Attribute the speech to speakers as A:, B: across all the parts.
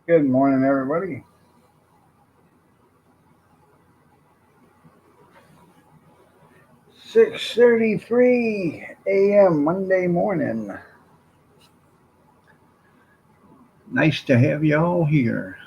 A: Good morning, everybody. 6:33 a.m. Monday morning. Nice to have you all here.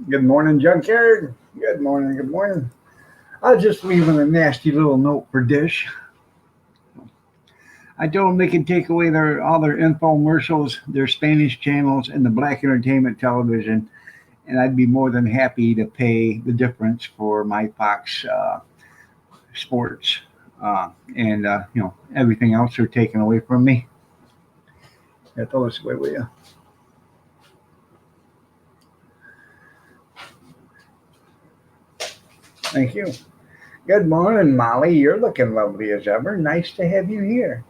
A: Good morning, Junkyard. Good morning. Good morning. I was just leaving a nasty little note for Dish. I told them they can take away all their infomercials, their Spanish channels, and the black entertainment television, and I'd be more than happy to pay the difference for my Fox Sports and everything else they're taking away from me. Yeah, throw this away, will you? Thank you. Good morning, Molly. You're looking lovely as ever. Nice to have you here.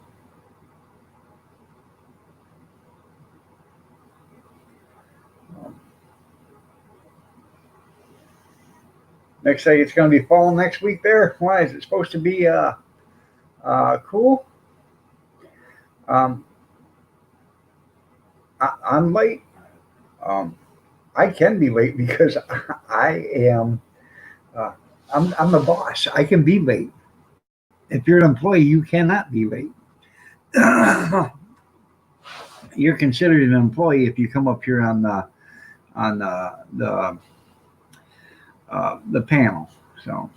A: Next say it's going to be fall next week there. Why is it supposed to be cool? Um, I'm late. Um, I can be late because I am. Uh, I'm the boss. I can be late. If you're an employee, you cannot be late. You're considered an employee if you come up here on the panel. So,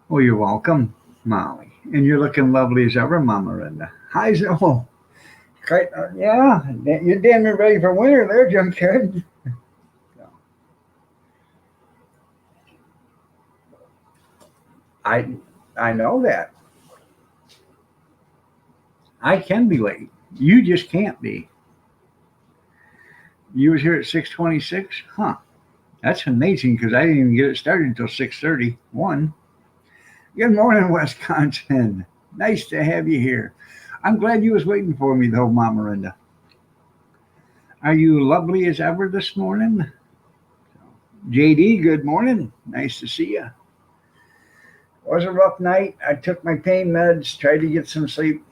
A: well, you're welcome, Molly, and you're looking lovely as ever, Mama Linda. Hi, oh, yeah, you're damn near ready for winter there, Junkyard. I I know that. I can be late. You just can't be. You was here at 6:26, huh? That's amazing because I didn't even get it started until 6:31. Good morning, Wisconsin. Nice to have you here. I'm glad you was waiting for me, though, Mama Linda. Are you lovely as ever this morning? JD, good morning. Nice to see you. It was a rough night. I took my pain meds, tried to get some sleep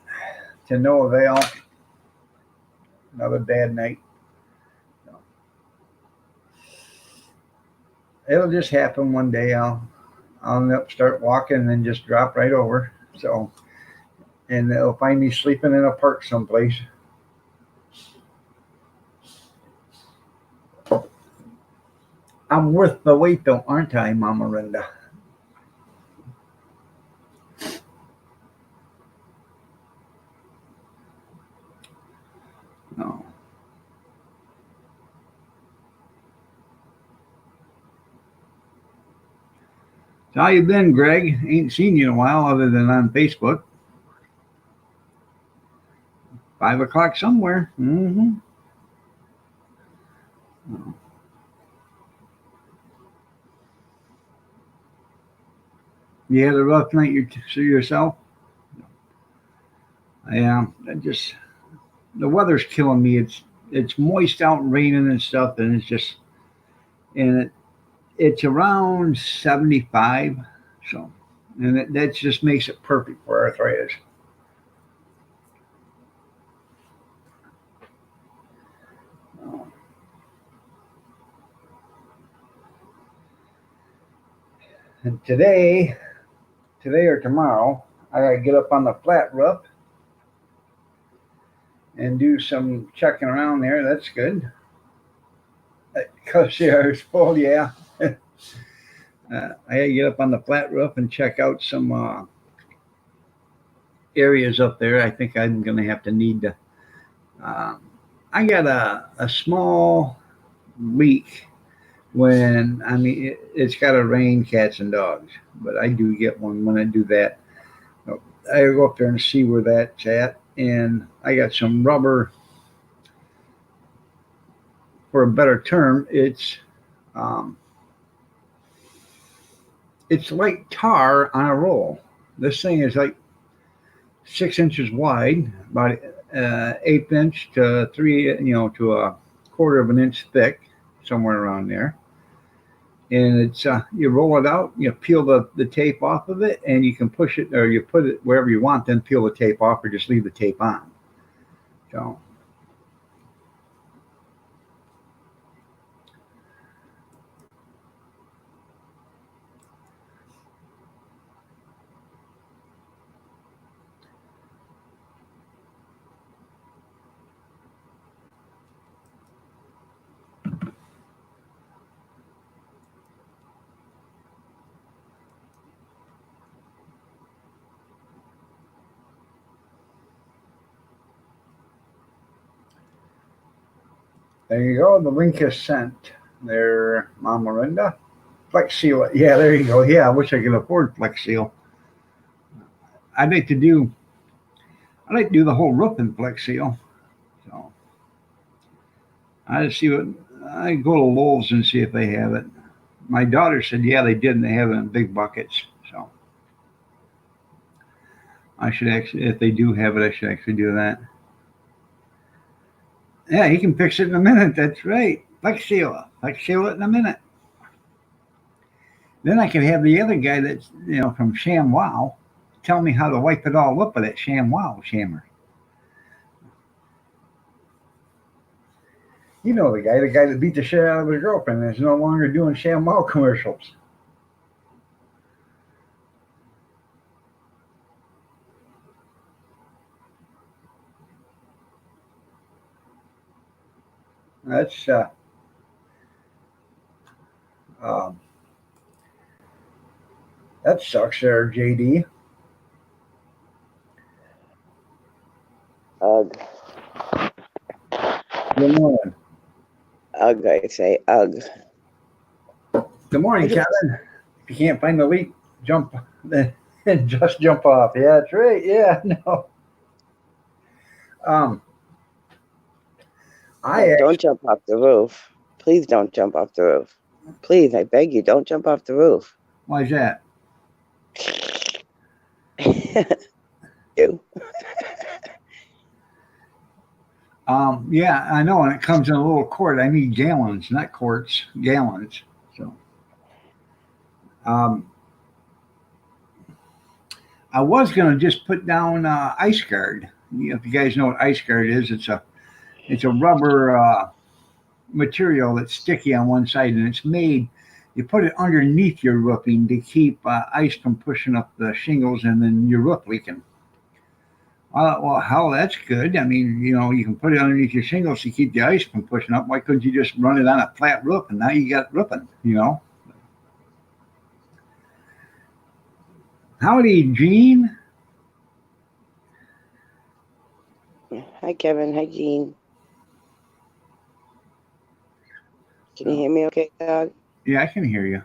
A: to no avail. Another bad night. It'll just happen one day. I'll end up start walking and then just drop right over. So, and they'll find me sleeping in a park someplace. I'm worth the wait, though, aren't I, Mama Linda? No. So how you been, Greg? Ain't seen you in a while, other than on Facebook. 5 o'clock somewhere. Mm-hmm. You had a rough night yourself. Yeah, just the weather's killing me. It's moist out and raining and stuff, and it's around 75. So, and that just makes it perfect for arthritis. And today or tomorrow, I gotta get up on the flat roof and do some checking around there. That's good. Because yeah, it's full. Yeah, I gotta get up on the flat roof and check out some areas up there. I think I'm gonna have to need to. Um, I got a small leak when I mean it's got to rain cats and dogs, but I do get one when I do that. I go up there and see where that's at, and I got some rubber. For a better term, um, it's like tar on a roll. This thing is like 6 inches wide, about eighth inch to three, to a quarter of an inch thick, somewhere around there. And it's you roll it out, you peel the tape off of it, and you can push it or you put it wherever you want, then peel the tape off or just leave the tape on. So there you go. The link is sent. There, Mama Linda. Flex Seal. Yeah, there you go. Yeah, I wish I could afford Flex Seal. I'd like to do. I'd like to do the whole roof in Flex Seal. So I just see what I go to Lowe's and see if they have it. My daughter said, yeah, they did, and they have it in big buckets. So I should actually, if they do have it, I should actually do that. Yeah, he can fix it in a minute. That's right. Flex Seal. Flex Seal it in a minute. Then I can have the other guy that's from ShamWow tell me how to wipe it all up with that ShamWow shammer. You know the guy that beat the shit out of his girlfriend and is no longer doing ShamWow commercials. That's um, that sucks there, JD.
B: Ugh.
A: Good morning.
B: Ugh, I say ugh.
A: Good morning, Kevin. If you can't find the leak, jump. Just jump off. Yeah, that's right. Yeah, no. Um, I
B: Oh, don't jump off the roof. Please don't jump off the roof. Please, I beg you, don't jump off the roof.
A: Why is that?
B: You.
A: Yeah, I know, and it comes in a little quart. I need gallons, not quarts, gallons. So, um, I was gonna just put down ice guard. If you guys know what ice guard is, it's a rubber material that's sticky on one side, and it's made. You put it underneath your roofing to keep ice from pushing up the shingles and then your roof leaking. Well, hell, that's good. I mean, you can put it underneath your shingles to keep the ice from pushing up. Why couldn't you just run it on a flat roof and now you got roofing? Howdy, Gene.
B: Hi, Kevin. Hi, Jean. Can you hear me okay, dog?
A: Yeah, I can hear you.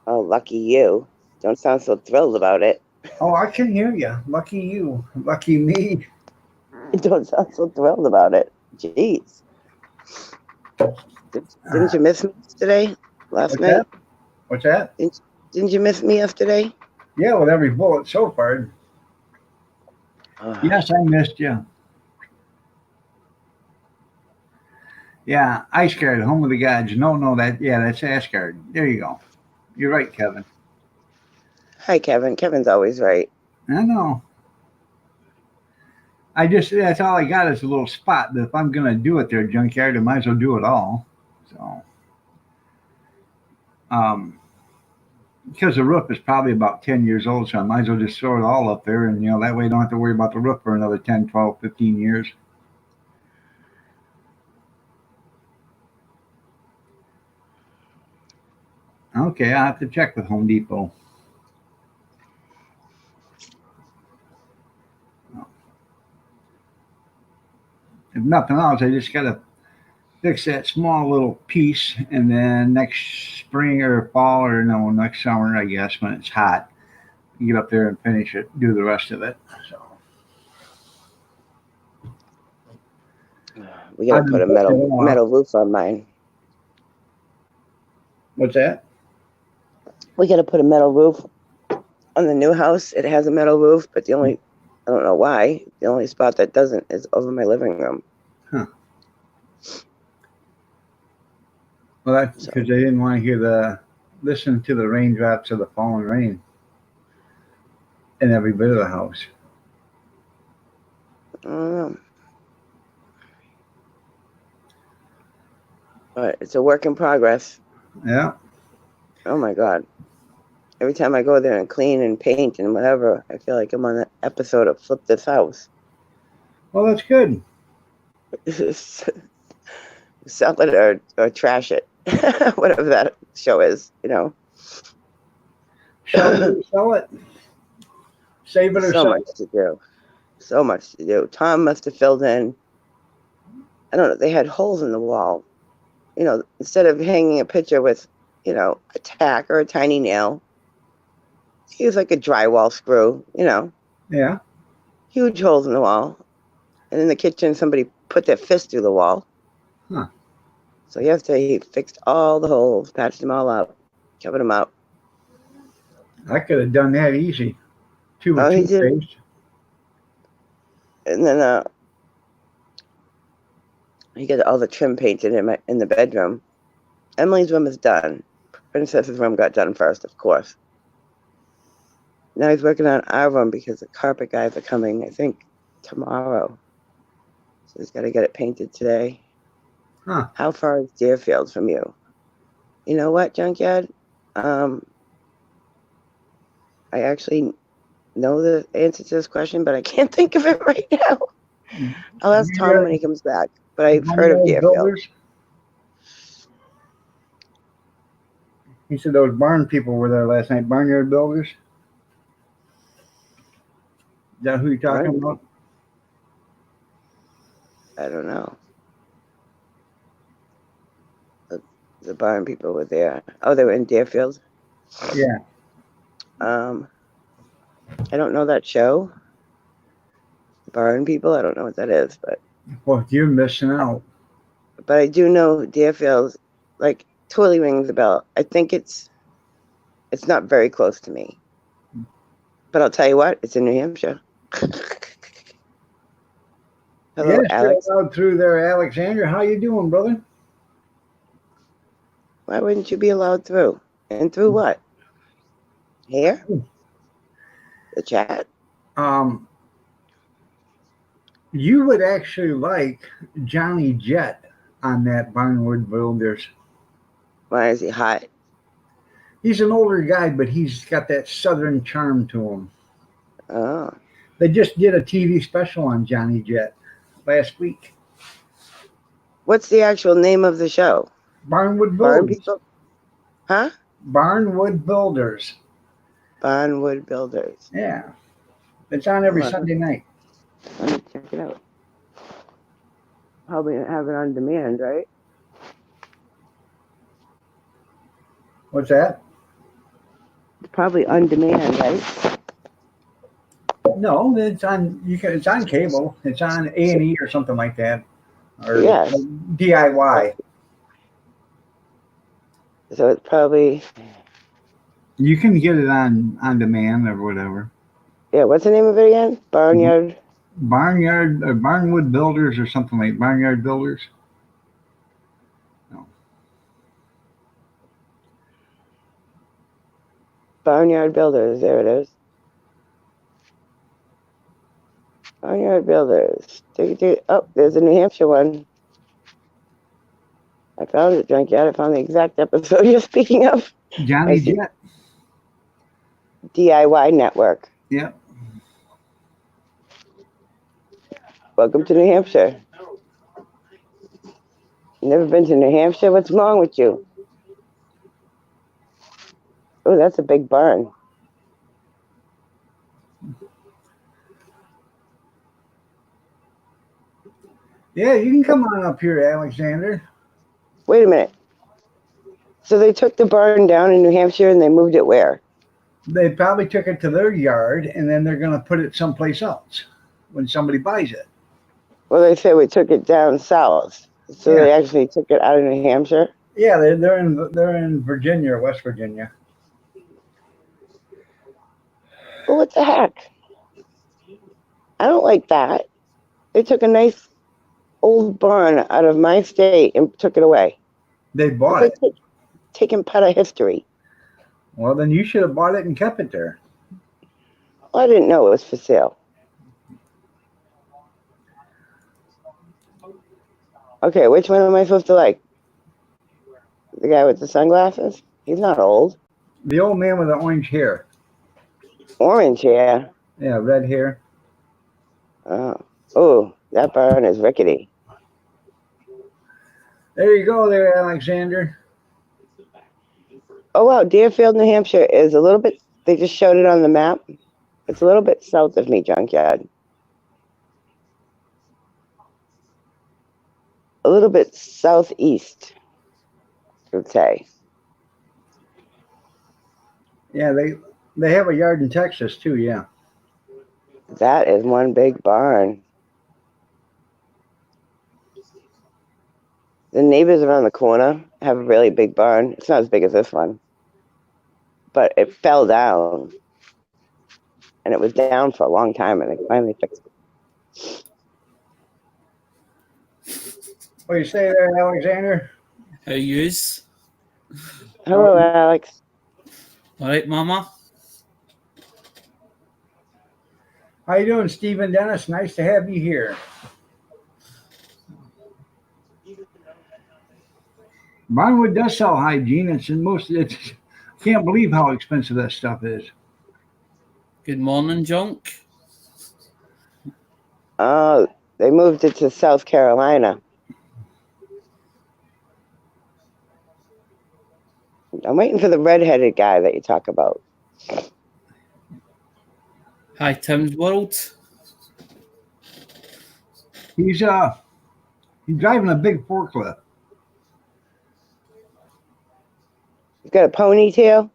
B: Oh, lucky you. Don't sound so thrilled about it.
A: Oh, I can hear you. Lucky you. Lucky me.
B: Don't sound so thrilled about it. Jeez. Didn't you miss me yesterday? Last
A: What's
B: night?
A: that? What's that?
B: Didn't you miss me yesterday?
A: Yeah, with every bullet so far. Yes, I missed you. Yeah, Ice Guard, home of the gods. No, that's Asgard. There you go. You're right, Kevin.
B: Hi, Kevin. Kevin's always right.
A: I know. That's all I got is a little spot. That if I'm gonna do it there, junkyard, I might as well do it all. So, um, because the roof is probably about 10 years old, so I might as well just throw it all up there, and that way I don't have to worry about the roof for another 10, 12, 15 years. Okay, I'll have to check with Home Depot. If nothing else, I just gotta fix that small little piece, and then next spring or fall or no, next summer, I guess, when it's hot, get up there and finish it, do the rest of it. So
B: We gotta
A: I've
B: put
A: been
B: a
A: putting it
B: metal
A: off.
B: metal roof on mine.
A: What's that?
B: We gotta put a metal roof on the new house. It has a metal roof, but I don't know why. The only spot that doesn't is over my living room.
A: Huh. Well, that's
B: So
A: because they didn't want to listen to the raindrops of the falling rain in every bit of the house.
B: I don't know. But it's a work in progress.
A: Yeah.
B: Oh my God. Every time I go there and clean and paint and whatever, I feel like I'm on an episode of Flip This House.
A: Well, that's good.
B: Sell it or trash it. Whatever that show is,
A: Sell it, or sell it. Save it or
B: So
A: sell
B: much to do. So much to do. Tom must have filled in. I don't know. They had holes in the wall. Instead of hanging a picture with, a tack or a tiny nail, he used like a drywall screw,
A: it. Yeah.
B: huge holes in the wall. And in the kitchen, somebody put their fist through the wall.
A: Huh.
B: So yesterday, he fixed all the holes, patched them all up, covered them up.
A: I could have done that easy. Tube of
B: Oh, he did.
A: toothpaste.
B: And then he got all the trim painted in the bedroom. Emily's room is done. Princess's room got done first, of course. Now he's working on our room because the carpet guys are coming, I think, tomorrow. So he's got to get it painted today.
A: Huh.
B: How far is Deerfield from you? You know what, Junkyard? I actually know the answer to this question, but I can't think of it right now. I'll ask Tom when he comes back. But I've heard of
A: Barnyard
B: Deerfield.
A: builders. He said those barn people were there last night. Barnyard builders. Is that who you're talking about?
B: I don't know. The barn people were there. Oh, they were in Deerfield?
A: Yeah.
B: I don't know that show. Barn people, I don't know what that is, but
A: Well, you're missing out.
B: I do know Deerfield, like totally rings a bell. I think it's not very close to me. But I'll tell you what, it's in New Hampshire. Hello,
A: Yes,
B: Alex.
A: you're allowed through there, Alexander. How you doing, brother?
B: Why wouldn't you be allowed through? And through what? Here? The chat?
A: You would actually like Johnny Jett on that Barnwood Builders.
B: Why is he hot?
A: He's an older guy, but he's got that southern charm to him.
B: Oh.
A: They just did a TV special on Johnny Jett last week.
B: What's the actual name of the show?
A: Barnwood
B: Barn
A: Builders.
B: people? Huh?
A: Barnwood Builders.
B: Barnwood Builders.
A: Yeah. It's on every
B: Hold on.
A: Sunday night.
B: Let me check it out. Probably have it on demand, right?
A: What's that?
B: It's probably on demand, right?
A: No, it's on. It's on cable. It's on A&E or something like that, or
B: Yes.
A: DIY.
B: So it's probably,
A: You can get it on demand or whatever.
B: yeah, what's the name of it again? Barnyard?
A: Barnyard or Barnwood Builders or something like Barnyard Builders. No.
B: Barnyard Builders, there it is. Barnyard Builders. Oh, there's a New Hampshire one. I found it, Junkyard. I found the exact episode you're speaking of.
A: Johnny Jett.
B: DIY Network.
A: Yep.
B: Welcome to New Hampshire. You never been to New Hampshire? What's wrong with you? Oh, that's a big barn.
A: Yeah, you can come on up here, Alexander.
B: Wait a minute. So they took the barn down in New Hampshire and they moved it where?
A: They probably took it to their yard, and then they're going to put it someplace else when somebody buys it.
B: Well, they said we took it down south. So
A: Yeah.
B: they actually took it out of New Hampshire?
A: Yeah, they're in Virginia, West Virginia.
B: Well, what the heck? I don't like that. They took a nice old barn out of my state and took it away.
A: They bought
B: It's
A: it.
B: like taking part of history.
A: Well, then you should have bought it and kept it there.
B: Well, I didn't know it was for sale. Okay, which one am I supposed to like? The guy with the sunglasses? He's not old.
A: The old man with the orange hair.
B: Orange, yeah.
A: Yeah, red hair.
B: Oh, that barn is rickety.
A: There you go there, Alexander.
B: Oh, wow. Deerfield, New Hampshire is a little bit, they just showed it on the map. It's a little bit south of me, Junkyard. A little bit southeast, I would say.
A: Yeah, they have a yard in Texas too, yeah.
B: That is one big barn. The neighbors around the corner have a really big barn. It's not as big as this one, but it fell down. And it was down for a long time, and they finally fixed it.
A: What do you say there, Alexander?
C: How yous?
B: Hello, Alex.
C: All right, Mama.
A: How you doing, Stephen Dennis? Nice to have you here. Barnwood does sell hygiene. It's can't believe how expensive that stuff is.
C: Good morning, Junk.
B: Oh, they moved it to South Carolina. I'm waiting for the redheaded guy that you talk about.
C: Hi, Tim's World.
A: He's driving a big forklift.
B: He's got a ponytail.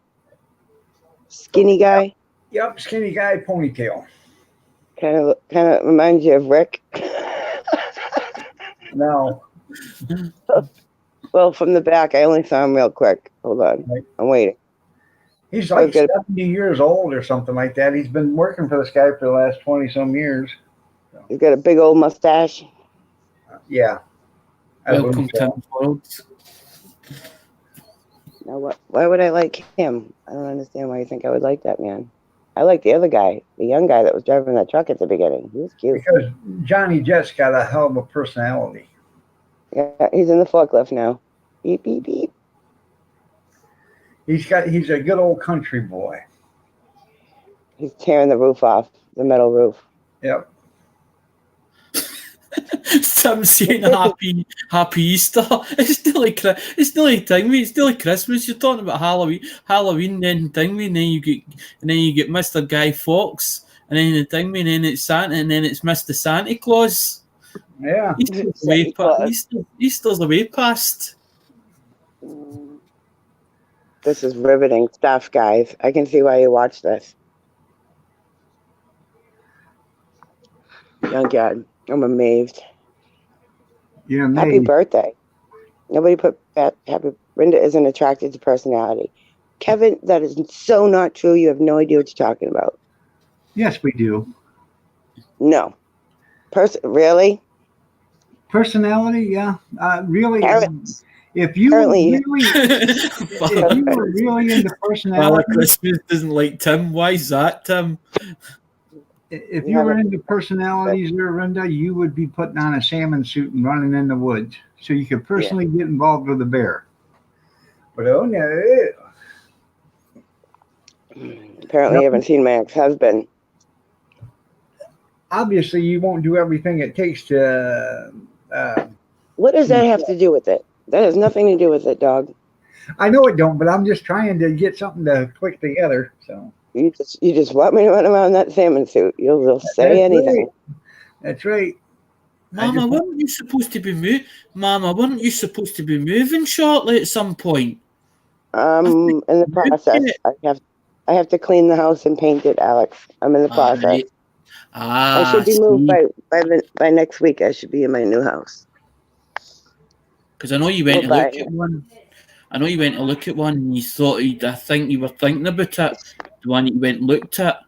B: Skinny guy.
A: Yep, skinny guy, ponytail.
B: Kind of reminds you of Rick.
A: No.
B: Well, from the back, I only saw him real quick. Hold on.
A: Right.
B: I'm waiting.
A: He's like
B: Okay.
A: 70 years old or something like that. He's been working for this guy for the last 20 some years.
B: He's got a big old mustache.
A: Yeah. I
C: Welcome,
A: believe so.
C: Tim's World.
B: Now, why would I like him? I don't understand why you think I would like that man. I like the other guy, the young guy that was driving that truck at the beginning. He was cute.
A: Because Johnny Jet's got a hell of a personality.
B: Yeah, he's in the forklift now. Beep, beep, beep.
A: He's a good old country boy.
B: He's tearing the roof off, the metal roof.
A: Yep.
C: Tim saying happy Easter. It's still like Dingway. It's still like Christmas. You're talking about Halloween, then Dingway, and then you get Mr. Guy Fawkes, and then the Dingway, and then it's Santa, and then it's Mr. Santa Claus.
A: Yeah.
C: Easter's the way past.
B: This is riveting stuff, guys. I can see why you watch this. Junkyard. I'm amazed.
A: Yeah,
B: Happy birthday. Nobody put happy. Brenda isn't attracted to personality. Kevin, that is so not true. You have no idea what you're talking about.
A: Yes, we do.
B: No. Really?
A: Personality, yeah. Really, if you
B: Apparently-
A: were really into
C: Father
A: personality,
C: Christmas doesn't like Tim. Why is that, Tim?
A: if you were into personalities there, Linda, you would be putting on a salmon suit and running in the woods so you could personally get involved with a bear. But oh no.
B: Apparently, you haven't seen my ex-husband.
A: Obviously, you won't do everything it takes to.
B: What does that have to do with it? That has nothing to do with it, dog.
A: I know it don't, but I'm just trying to get something to click together. So
B: You just want me to run around in that salmon suit. You'll say
A: That's
B: anything.
A: right. That's right.
C: Mama, weren't you supposed to be Mama, weren't you supposed to be moving shortly at some point?
B: In the process. I have to clean the house and paint it, Alex. I'm in the process.
C: Right.
B: I should be moved by next week. I should be in my new house.
C: Because I know you went to look at one. I know you went to look at one and you thought, I think you were thinking about it. The one that you went and looked at.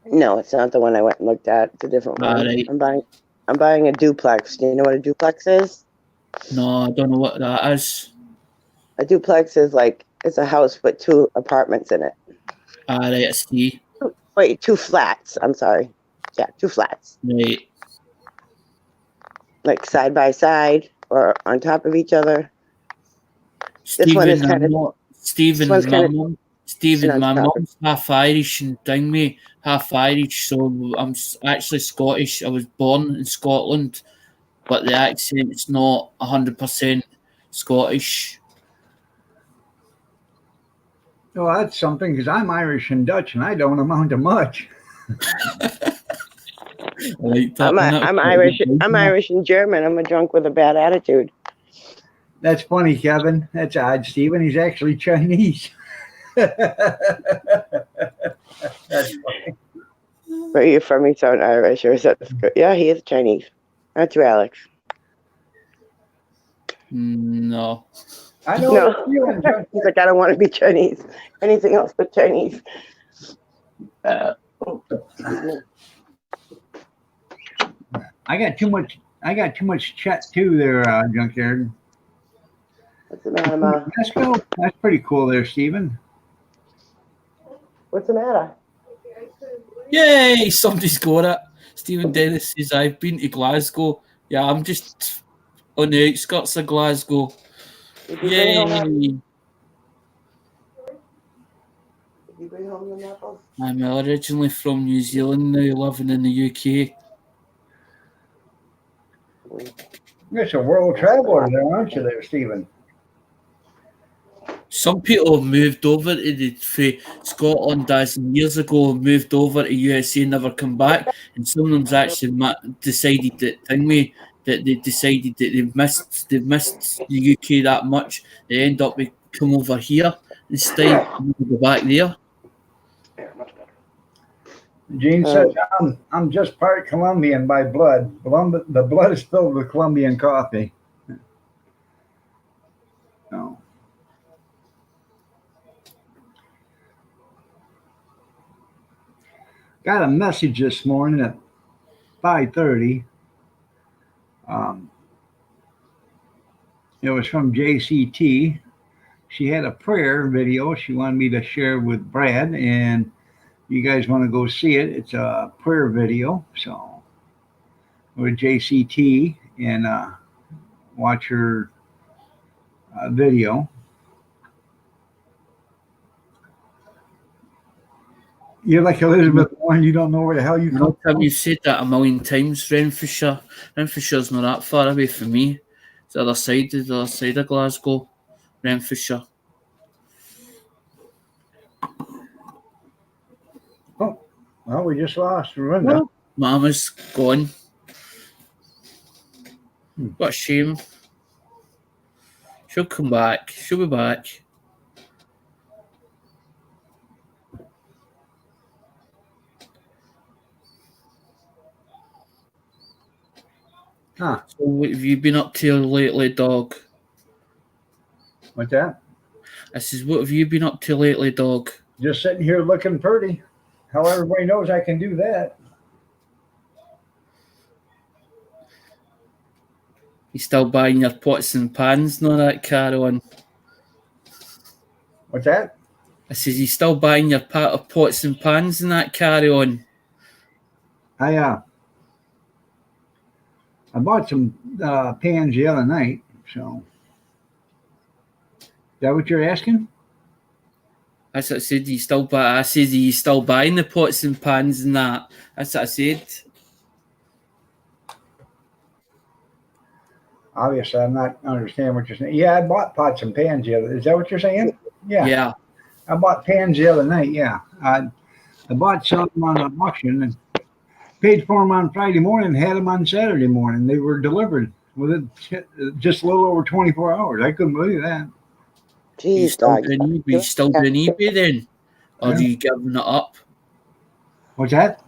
B: No, it's not the one I went and looked at. It's a different one.
C: Right.
B: I'm buying a duplex. Do you know what a duplex is?
C: No, I don't know what that is.
B: A duplex is like, it's a house with 2 apartments in it.
C: Right, I see.
B: Wait, 2 flats. I'm sorry. Yeah, 2 flats.
C: Right.
B: Like side by side or on top of each other. This one is kind of.
C: Stephen, my mom's half Irish and me, half Irish, so I'm actually Scottish. I was born in Scotland, but the accent's not 100% Scottish.
A: Well, that's something because I'm Irish and Dutch, and I don't amount to much.
B: I'm Irish. I'm Irish and German. I'm a drunk with a bad attitude.
A: That's funny, Kevin. That's odd, Stephen. He's actually Chinese. That's funny.
B: Where are you from? You sound Irish, or is that good? Yeah, he is Chinese. That's you, Alex.
C: No.
A: I know.
B: No. He's like, I don't want to be Chinese. Anything else but Chinese.
A: I got too much chat too there, Junkyard.
B: What's the matter, Ma?
A: That's pretty cool there, Stephen.
B: What's the matter?
C: Yay! Somebody's got it. Stephen Dennis says, I've been to Glasgow. Yeah, I'm just on the outskirts of Glasgow. Yay!
B: Did you bring home the apples?
C: I'm originally from New Zealand, now living in the UK.
A: You're a world traveler there, aren't you there, Stephen?
C: Some people have moved over to Scotland as years ago, moved over to USA, never come back, and some of them's actually decided that they decided that they've missed the UK that much, they end up come over here instead and go back there.
A: Gene says, I'm just part Colombian by blood. The blood is filled with Colombian coffee. Oh. Got a message this morning at 5:30. It was from JCT. She had a prayer video she wanted me to share with Brad, and you guys want to go see it. It's a prayer video, so with JCT and watch her video. You're like Elizabeth Warren. You don't know where the hell you come from.
C: You've said that a million times. Renfrewshire. Renfrewshire's not that far away from me. It's the other side of Glasgow. Renfrewshire.
A: Oh, well, we just lost Rhonda.
C: Well, Mama's gone. What a shame. She'll come back. She'll be back.
A: Huh.
C: So what have you been up to lately, dog?
A: What's that?
C: I says, what have you been up to lately, dog?
A: Just sitting here looking pretty. How everybody knows I can do that.
C: You still buying your pots and pans, no that carry on?
A: What's that?
C: I says, you still buying your pot of pots and pans and that carry on?
A: I bought some pans the other night, so. Is that what you're asking?
C: That's what I said. You still buy? I said, are you still buying the pots and pans and that? That's what I said.
A: Obviously, I'm not understanding what you're saying. Yeah, I bought pots and pans the other. Is that what you're saying? Yeah.
C: Yeah.
A: I bought pans the other night. Yeah. I bought some on an auction, and Paid for them on Friday morning, had them on Saturday morning. They were delivered within just a little over 24 hours. I couldn't believe that.
C: You
B: Jeez,
C: still
B: dog.
C: doing eBay? You still doing eBay then? Or
A: Yeah.
C: have you given it up?
A: What's that?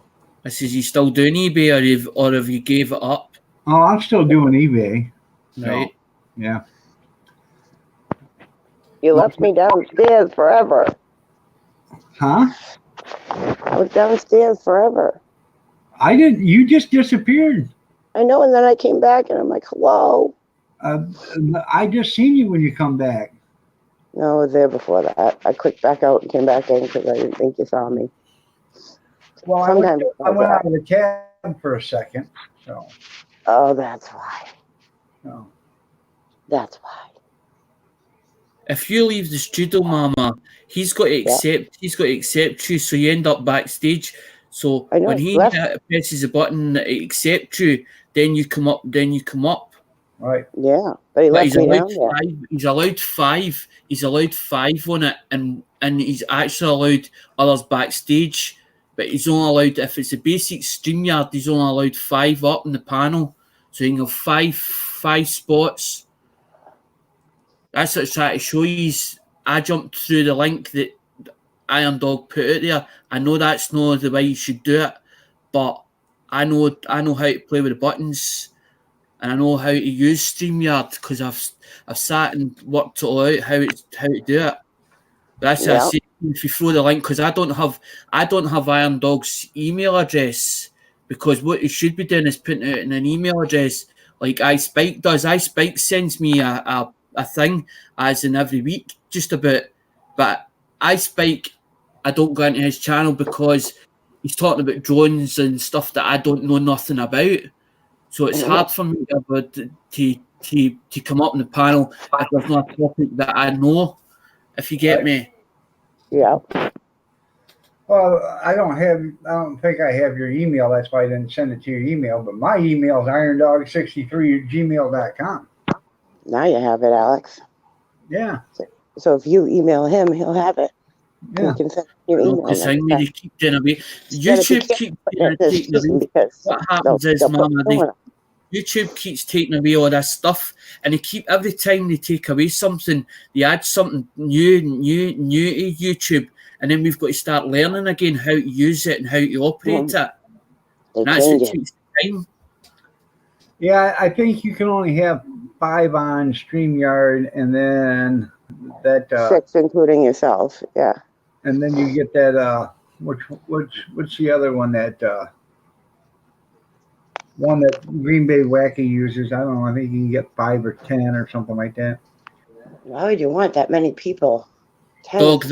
C: I says, you still doing eBay or have you gave it up?
A: Oh, I'm still doing eBay.
C: Right.
A: Yeah.
B: You left me downstairs forever.
A: Huh?
B: I was downstairs forever.
A: I didn't. You just disappeared.
B: I know, and then I came back and I'm like, hello.
A: I just seen you when you come back.
B: No, I was there before that. I clicked back out and came back in because I didn't think you saw me.
A: Well,
B: Sometimes
A: I went out of the cab for a second. So.
B: Oh, that's why.
A: So.
B: That's why.
C: If you leave the studio, Mama, he's got to accept. He's got to accept you, so you end up backstage. So
B: I know,
C: when he presses the button that accepts you, then you come up. Then you come up.
A: Right.
B: Yeah, but he
C: But
B: left me down there.
C: He's allowed five. He's allowed 5 on it, and he's actually allowed others backstage. But he's only allowed, if it's a basic StreamYard, he's only allowed 5 up in the panel. So you can have five spots. That's what I'm trying to show you. I jumped through the link that Iron Dog put out there. I know that's not the way you should do it, but I know how to play with the buttons, and I know how to use StreamYard because I've sat and worked it all out how to do it. That's what I say. If you throw the link, because I don't have Iron Dog's email address, because what you should be doing is putting it in an email address like iSpike does. iSpike sends me a thing as in every week, just about. But iSpike, I don't go into his channel because he's talking about drones and stuff that I don't know nothing about. So it's hard for me to come up in the panel if there's not a topic that I know. If you get me.
B: Yeah.
A: Well, I don't think I have your email. That's why I didn't send it to your email. But my email is irondog63@gmail.com.
B: Now you have it, Alex.
A: Yeah.
B: So if you email him, he'll have it.
A: Yeah.
B: You can send your email.
C: They keep doing away. YouTube keeps taking away. What happens is, Mama, YouTube keeps taking away all that stuff, and every time they take away something, they add something new to YouTube, and then we've got to start learning again how to use it and how to operate it. And that's what takes time.
A: Yeah, I think you can only have 5 on StreamYard, and then that
B: 6, including yourself. Yeah.
A: And then you get that what's the other one that one that Green Bay Wacky uses? I don't know. I think you can get 5 or 10 or something like that.
B: Why would you want that many people?
C: Dog,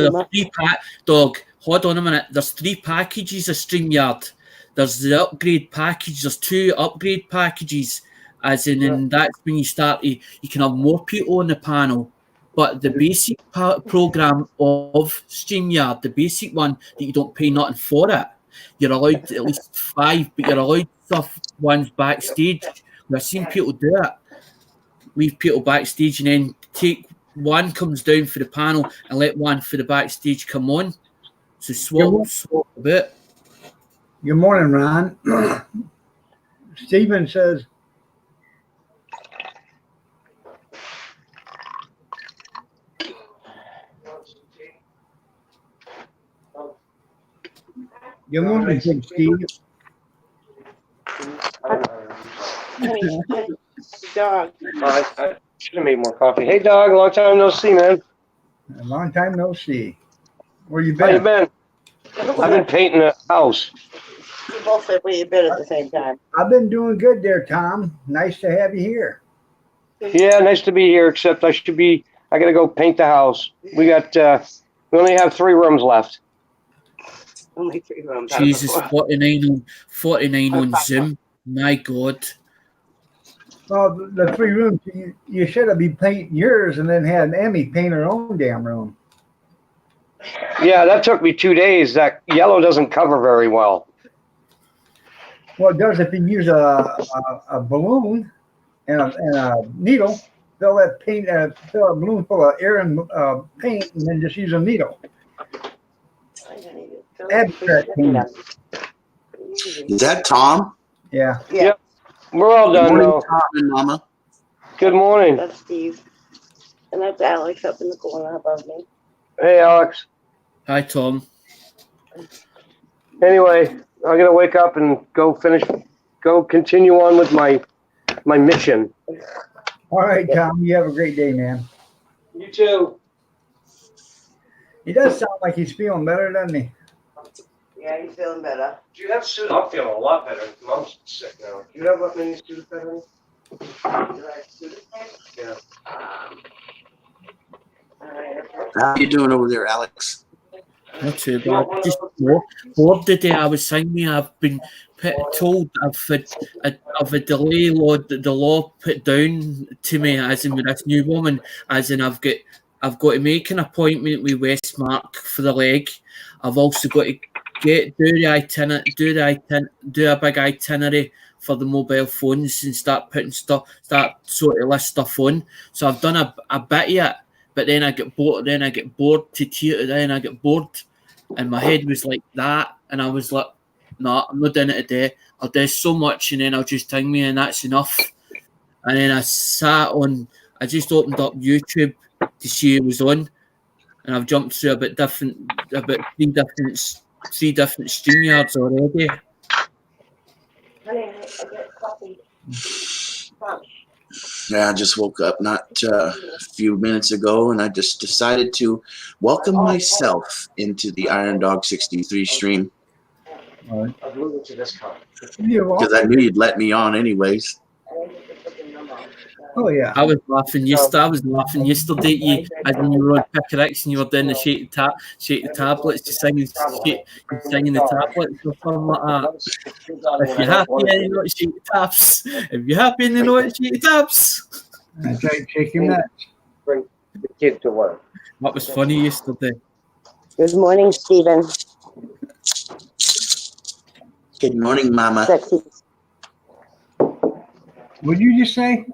C: Dog, hold on a minute. There's 3 packages of StreamYard. There's the upgrade package. There's 2 upgrade packages, as in, and that's when you start. You can have more people on the panel. But the basic program of StreamYard, the basic one that you don't pay nothing for it, you're allowed at least 5, but you're allowed stuff ones backstage. I've seen people do it. Leave people backstage and then take one comes down for the panel and let one for the backstage come on. So swap a bit.
A: Good morning, Ron. Stephen says, good morning, Big Steve.
B: Dog.
D: I should have made more coffee. Hey, dog. Long time no see, man.
A: A long time no see. Where you
D: How you
A: been?
D: been? I've been painting a house.
B: You both said where you been at the same time.
A: I've been doing good there, Tom. Nice to have you here.
D: Yeah, nice to be here. Except I gotta go paint the house. We only have 3 rooms left.
B: Only 3 rooms.
C: Jesus, 49 on Zoom. My God.
A: Well, the 3 rooms, you should have been painting yours and then had Emmy paint her own damn room.
D: Yeah, that took me 2 days. That yellow doesn't cover very well.
A: Well, it does if you use a balloon and a needle. Fill that paint, fill a balloon full of air and paint, and then just use a needle. Abstract paint.
B: easy.
E: Is that Tom?
A: Yeah.
B: Yeah,
D: Yep. We're all
E: Good
D: done
E: morning,
D: though.
E: Tom and Mama.
D: Good morning.
B: that's Steve. And that's Alex up in the corner above me.
D: Hey, Alex.
C: Hi, Tom.
D: Anyway, I'm gonna wake up and go continue on with my mission.
A: All right, Tom. You have a great day, man.
D: You too.
A: He does sound like he's feeling better, doesn't he?
B: Yeah, he's feeling better.
D: Do you have Sudafed? I'm feeling a lot better. Mom's sick now. Do you have any Sudafed? Yeah.
E: How you doing over there, Alex?
C: Not too bad. Just bored today. I was saying, I've been told I've had delay the law put down to me, as in with this new woman, as in I've got to make an appointment with Westmark for the leg. I've also got to do a big itinerary for the mobile phones and start sort of list stuff on. So I've done a bit of it. But then I get bored. Then I get bored, and my head was like that, and I was like, "No, I'm not doing it today. I'll do so much, and then I'll just hang me, and that's enough." And then I just opened up YouTube to see it was on, and I've jumped through about three different StreamYards already.
B: Honey, I get coffee.
E: Yeah, I just woke up not a few minutes ago, and I just decided to welcome myself into the Iron Dog 63 stream
A: All right.
D: I'm moving to this car.
A: You're
E: because
A: welcome.
E: I knew you'd let me on anyways.
A: Oh, yeah.
C: I was laughing yesterday. As when you were on Pickerick and you were doing the shake the tablets, just singing the tablets or something like that. If you're happy and you know what shake the taps. If you're happy and you know what shake the taps.
A: I tried shaking that.
D: Bring the kid to work.
C: That was funny yesterday.
B: Good morning, Stephen.
E: Good morning, Mama.
B: Sexy.
A: What did you just say?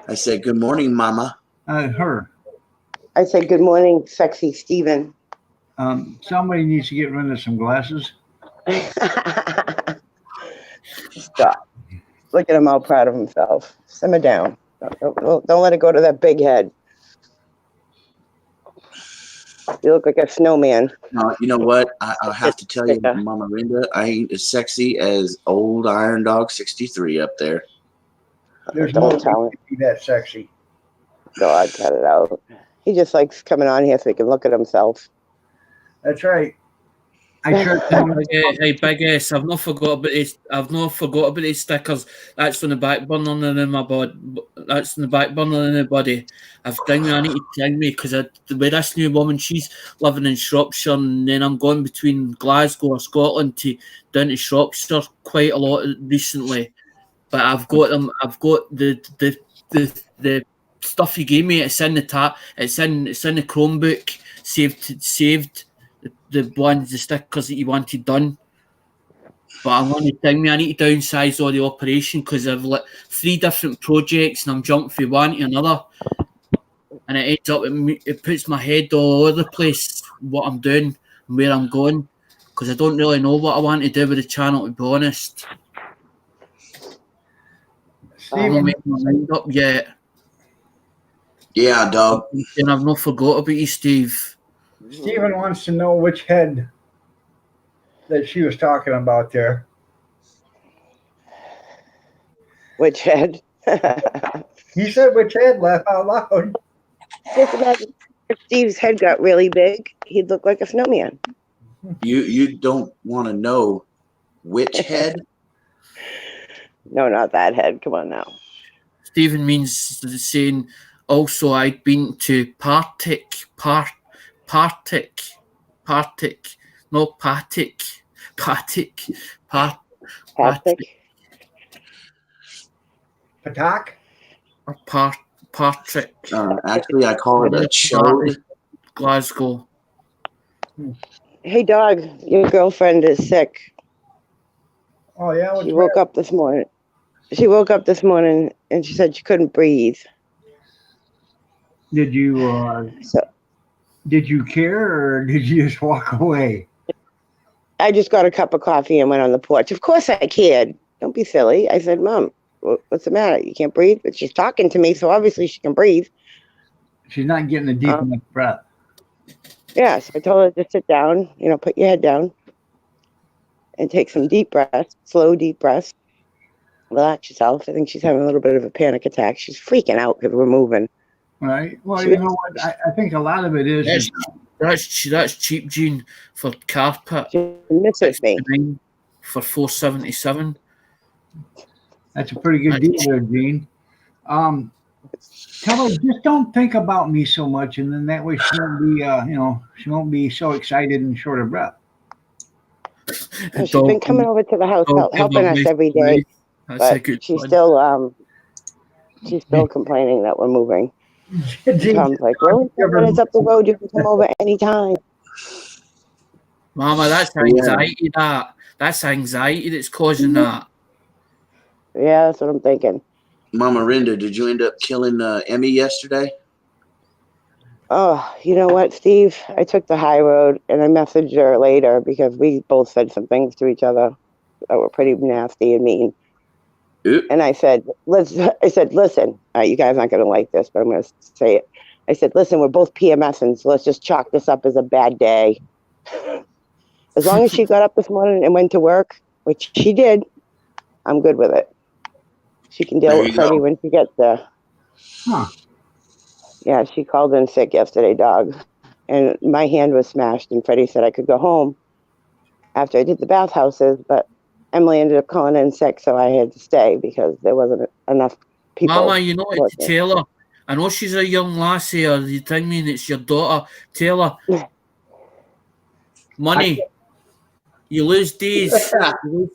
E: I said, good morning, Mama.
A: Her.
B: I said, good morning, sexy Stephen.
A: Somebody needs to get rid of some glasses.
B: Stop. Look at him all proud of himself. Simmer down. Don't let it go to that big head. You look like a snowman.
E: You know what? I'll have to tell you, Mama Linda, I ain't as sexy as old Iron Dog 63 up there.
A: There's
B: Don't
A: no
B: tell
A: way
B: him.
A: to be that sexy.
B: God, cut it out. He just likes coming on here so he can look at himself.
A: That's right. I sure can.
C: Hey, Big S, I've not forgot about these stickers. That's on the back burner in my body. That's on the back burner in the body. I need to tell me because with this new woman, she's living in Shropshire, and then I'm going between Glasgow or Scotland down to Shropshire quite a lot recently. But I've got them. I've got the stuff you gave me. It's in the tab. It's in the Chromebook. Saved. The stickers that you wanted done. But I'm going to tell me I need to downsize all the operation because I've like 3 different projects and I'm jumping from one to another. And it ends up, it puts my head all over the place, what I'm doing and where I'm going. Because I don't really know what I want to do with the channel, to be honest. I haven't
A: Stephen,
C: made my mind up yet.
E: Yeah, dog.
C: And I've not forgot about you, Steve.
A: Stephen wants to know which head that she was talking about there.
B: Which head?
A: He said which head, laugh out loud.
B: Just imagine if Steve's head got really big, he'd look like a snowman.
E: You don't want to know which head?
B: No, not that head. Come on now.
C: Stephen means saying, also, I'd been to Partick, not Partick.
B: Patrick?
A: Patak?
C: Partick,
E: Actually, I call it a chode.
C: Glasgow.
B: Hey, dog, your girlfriend is sick.
A: Oh, yeah? What's
B: She woke up this morning. And she said she couldn't breathe.
A: Did you
B: So
A: did you care or did you just walk away?
B: I just got a cup of coffee and went on the porch. Of course I cared. Don't be silly. I said, Mom, what's the matter? You can't breathe? But she's talking to me, so obviously she can breathe.
A: She's not getting a deep enough breath.
B: Yeah, so I told her to sit down, put your head down and take some deep breaths, slow, deep breaths. Relax yourself. I think she's having a little bit of a panic attack. She's freaking out because we're moving.
A: Right. Well, you know what? I think a lot of it is
C: That's cheap, Gene, for carpet.
B: She misses me.
C: For $4.77.
A: that's a pretty good deal there, Gene. Tell her just don't think about me so much, and then that way she won't be, she won't be so excited and short of breath.
B: And she's been coming over to the house, helping us every day. But she's still complaining that we're moving. Tom's like, well, 10 minutes up the road, you can come over anytime.
C: Mama, that's anxiety. That's anxiety that's causing that.
B: Yeah, that's what I'm thinking.
E: Mama Rinda, did you end up killing Emmy yesterday?
B: Oh, you know what, Steve? I took the high road and I messaged her later because we both said some things to each other that were pretty nasty and mean.
E: Oop.
B: And I said, listen, you guys aren't going to like this, but I'm going to say it. I said, listen, we're both PMSing, so let's just chalk this up as a bad day. As long as she got up this morning and went to work, which she did, I'm good with it. She can deal with Freddie when she gets there.
A: Huh.
B: Yeah, she called in sick yesterday, dog. And my hand was smashed, and Freddie said I could go home after I did the bathhouses, but Emily ended up calling in sick, so I had to stay because there wasn't enough people.
C: Mama, you know what to tell her? I know she's a young lassie, or you think me, and it's your daughter. Tell her, money. You lose days. You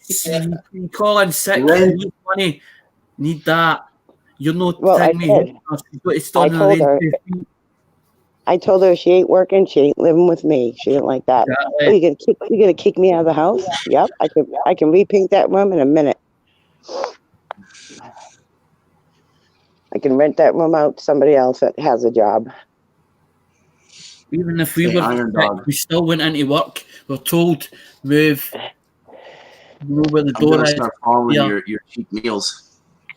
C: call in sick. You lose money. Need that. You're not telling me.
B: I told her she ain't working. She ain't living with me. She didn't like that. Oh, you gonna kick me out of the house? Yep. I can repaint that room in a minute. I can rent that room out to somebody else that has a job.
C: Even if we we still went into work. We're told move. You know where the door is.
E: Start following your cheap meals.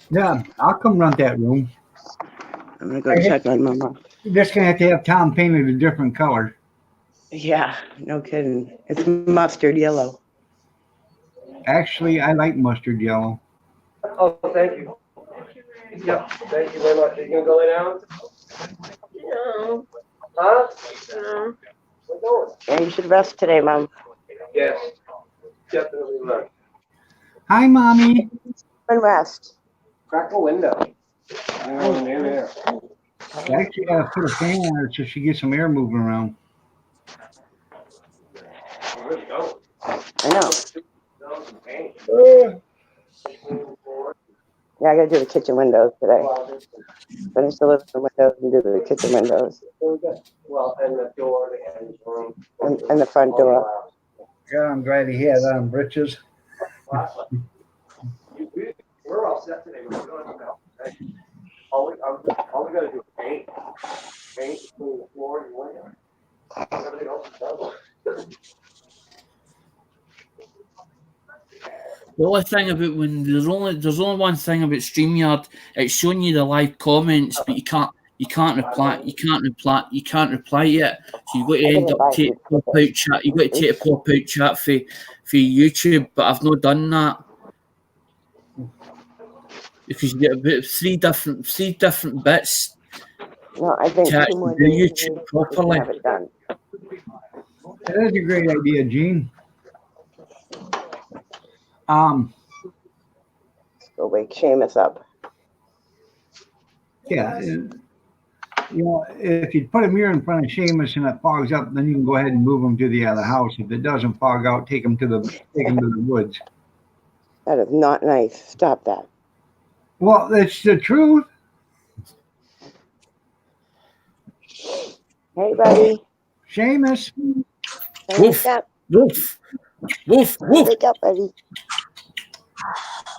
A: Yeah, I'll come rent that room.
B: I'm gonna go check on Mama.
A: You're just gonna have to have Tom painted a different color.
B: Yeah, no kidding. It's mustard yellow.
A: Actually, I like mustard yellow.
D: Oh, thank you. Yep, thank you very much. Are you gonna go lay down?
B: No.
D: Huh?
B: No.
D: We're going.
B: Yeah, you should rest today, Mom.
D: Yes, definitely not.
A: Hi, Mommy.
B: And rest.
D: Crack a window. There.
A: I actually gotta put a fan on her so she gets some air moving around.
D: Where's it going?
B: I know. Yeah, I gotta do the kitchen windows today. Finish the living room windows and do the kitchen windows.
D: Well, and the door, the end room.
B: And the front door.
A: God, I'm glad he had on britches.
D: We're all set today. We're going to go. All we gotta do is paint between the floor and the window. Everything else is done.
C: The only thing about when there's only one thing about StreamYard, it's showing you the live comments, but you can't reply yet. So you've got to end up taking a pop out chat. You've got to take a pop out chat for YouTube, but I've not done that. Because you get about three different bits.
B: No, I think
C: to
B: two more
C: do
B: days
C: YouTube
B: to
C: properly.
B: have it done.
A: That is a great idea, Gene.
B: Go wake Seamus up.
A: Yeah. If you put a mirror in front of Seamus and it fogs up, then you can go ahead and move him to the other house. If it doesn't fog out, take him to the woods.
B: That is not nice. Stop that.
A: Well, it's the truth.
B: Hey, buddy.
A: Seamus.
C: Woof.
B: Wake up.
C: Woof. Woof. Woof.
B: Wake up, buddy.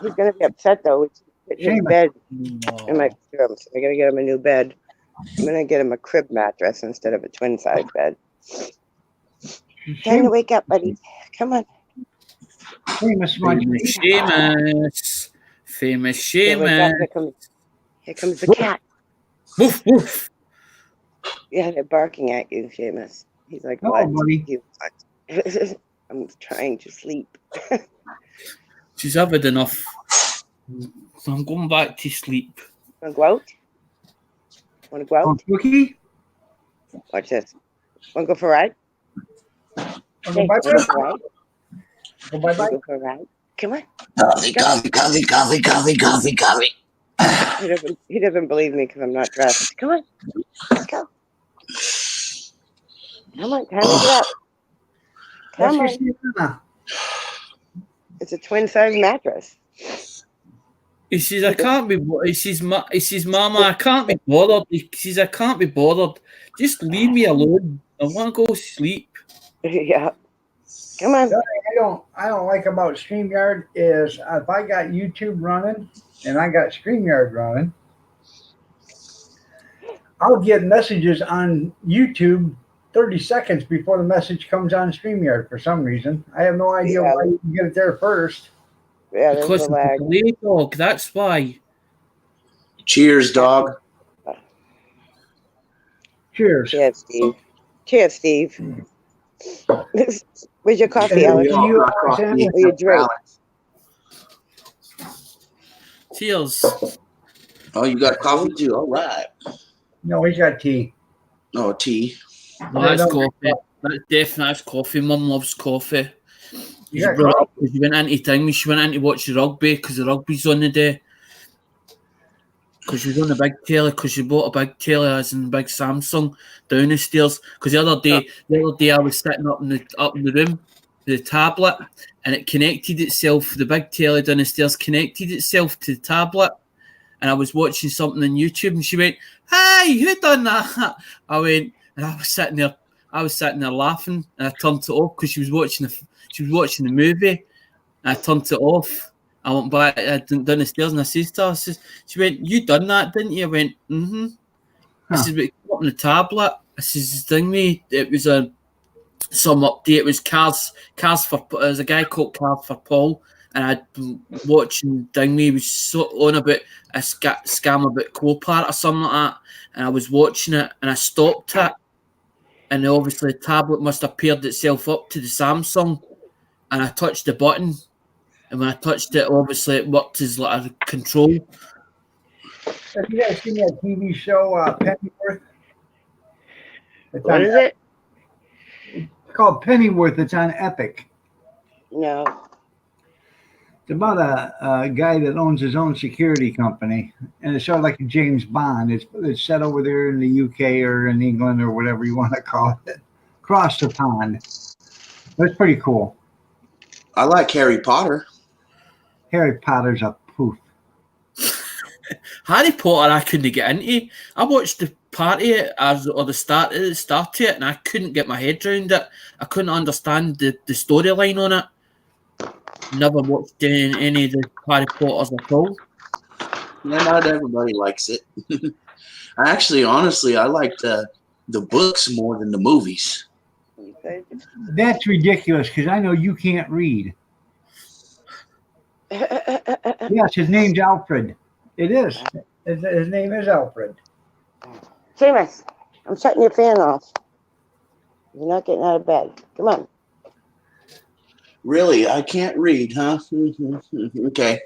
B: He's going to be upset, though. He's put his bed in my room, so I got to get him a new bed. I'm going to get him a crib mattress instead of a twin-size bed. Time to wake up, buddy. Come on.
A: Famous Munchie.
C: Famous
B: Here we go.
C: Seamus.
B: Here comes the cat.
C: Woof, woof.
B: Yeah, they're barking at you, Seamus. He's like,
A: Oh,
B: what?
A: buddy.
B: He was like, I'm trying to sleep.
C: She's had enough. So I'm going back to sleep.
B: Want to go out? Want to go
A: Oh,
B: out?
A: Cookie?
B: Watch this. Want to go for a ride?
A: Oh,
B: Hey,
A: bye-bye.
B: want to go for a ride?
A: Oh,
B: Want to
A: bye-bye.
B: go for a ride? Come on.
E: Coffee, coffee, coffee, coffee, coffee, coffee, coffee.
B: He doesn't believe me because I'm not dressed. Come on. Let's go. Come on. Time to get up. Come
A: That's
B: on.
A: your Sienna.
B: It's a twin size mattress.
C: He says, I can't be. He says, Mama, I can't be bothered. He says, I can't be bothered. Just leave me alone. I want to go sleep.
B: Yeah. Come on.
A: I don't like about StreamYard is if I got YouTube running and I got StreamYard running, I'll get messages on YouTube 30 seconds before the message comes on StreamYard for some reason. I have no idea
B: Yeah.
A: why you can get it there first.
B: Yeah, there's
C: Because
B: the
C: of
B: lag.
C: the delay, dog. That's why.
E: Cheers, dog.
A: Cheers.
B: Cheers, Steve. Cheers, Steve. Where's your coffee,
A: Yeah,
B: Alex?
A: yeah. You,
B: Or your drink?
C: Cheers.
E: Oh, you got coffee too. All right.
A: No, he's got tea.
E: Oh, tea.
C: No, that's
A: no.
C: coffee. That's definitely that's coffee. Mum loves coffee. She
A: Yeah,
C: brought it up 'cause she went into thing. She went in to watch the rugby because the rugby's on the day. Because she was on the big telly. Because she bought a big telly, as in big Samsung, down the stairs. Because the other day I was sitting up in the room, the tablet, and it connected itself. The big telly down the stairs connected itself to the tablet, and I was watching something on YouTube, and she went, "Hey, who done that?" I went, and I was sitting there laughing, and I turned it off because she was watching the movie. And I turned it off. I went back down the stairs and I said to her, she went, "You done that, didn't you?" I went, "Mm-hmm." I
A: Huh.
C: said, "But it came up on the tablet." I says, "Thing me, it was some update. It was Cars for. There's a guy called Cars for Paul, and I'd been watching Ding me. He was on about a scam about Copart or something like that, and I was watching it and I stopped it, and obviously the tablet must have paired itself up to the Samsung, and I touched the button, and when I touched it, obviously it worked as like a control.
A: Have you guys seen that TV show, Pennyworth?
B: What is it?
A: It's called Pennyworth. It's on Epic.
B: No.
A: It's about a guy that owns his own security company, and it's sort of like a James Bond. It's set over there in the UK or in England or whatever you want to call it, across the pond. That's pretty cool.
E: I like Harry Potter.
A: Harry Potter's a poof.
C: Story I couldn't get into. I watched the party or the start of it, and I couldn't get my head around it. I couldn't understand the storyline on it. Never watched any of the Harry Potters at all.
E: Yeah, not everybody likes it. Honestly, I like the books more than the movies.
A: That's ridiculous because I know you can't read. Yes, his name's Alfred. It is. His name is Alfred.
B: Seamus, I'm shutting your fan off. You're not getting out of bed. Come on.
E: Really, I can't read, huh? Okay.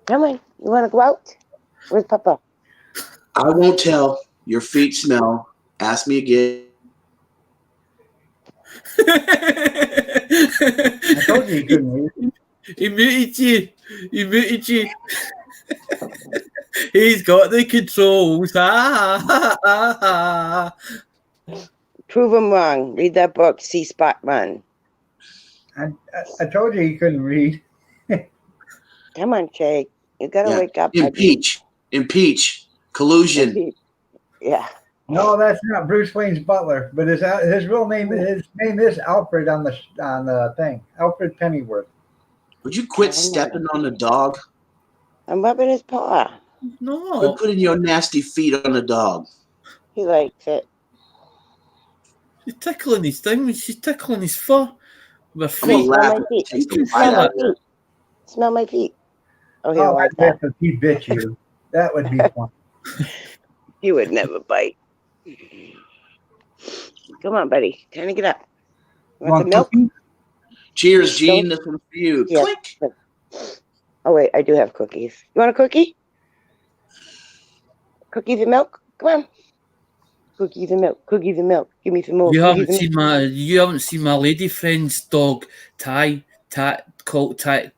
B: Come on. You want to go out? Where's Papa?
E: I won't tell. Your feet smell. Ask me again.
A: I told you he couldn't read.
C: He muted you. He's got the controls.
B: Prove him wrong. Read that book, See Spot Run.
A: I told you he couldn't read.
B: Come on, Shay. You got to wake up.
E: Impeach. Collusion.
B: Yeah.
A: No, that's not Bruce Wayne's butler, but his real name is Alfred on the thing. Alfred Pennyworth.
E: Would you quit stepping on the dog?
B: I'm rubbing his paw.
C: No.
E: Quit putting your nasty feet on the dog.
B: He likes it.
C: She's tickling his thing. She's tickling his fur with her
E: I'm gonna
C: feet.
E: laugh
B: Smell my
E: and
B: feet.
E: take the
C: You
E: bite
B: Smell
C: feel
B: my
E: out
C: it?
E: of her.
B: feet. Smell my feet. Oh, he
A: Oh,
B: don't like
A: I
B: that.
A: bet if he bit you, that would be fun.
B: He would never bite. Come on, buddy. Time to get up. Want some milk?
A: cookie?
E: Cheers, Gene. This one's for you.
B: Yeah.
E: Click.
B: Oh, wait. I do have cookies. You want a cookie? Cookies and milk? Come on. Cookies and milk. Cookies and milk. Give me some more.
C: You
B: Cookies
C: haven't
B: and
C: seen my lady friend's dog called Tai.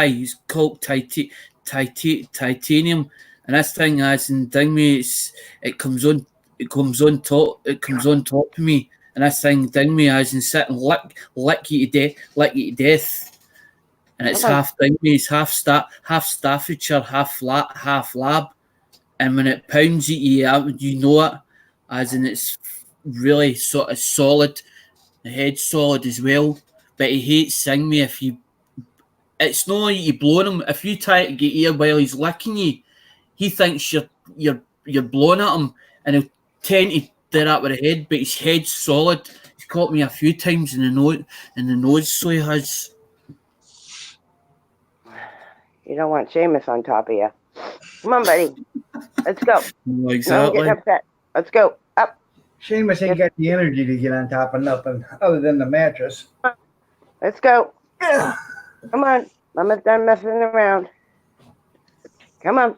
C: He's called Titanium, and this thing has in ding me. It comes on top. It comes on top of me, and this thing ding me as in sit and lick you to death. And it's
B: Come on.
C: half ding me. It's half Staffordshire, half lab. And when it pounds at you, you know it, as in it's really sort of solid. The head's solid as well, but he hates seeing me if you. It's not like you blowing him. If you try to get ear while he's licking you, he thinks you're blowing at him, and he'll tend to do that with the head. But his head's solid. He's caught me a few times in the nose, so he has.
B: You don't want Seamus on top of you. Come on, buddy. Let's go. No
C: Exactly.
B: getting upset. Let's go. Up.
A: Seamus ain't got the energy to get on top of nothing other than the mattress.
B: Let's go. Come on. Mama's done messing around. Come on.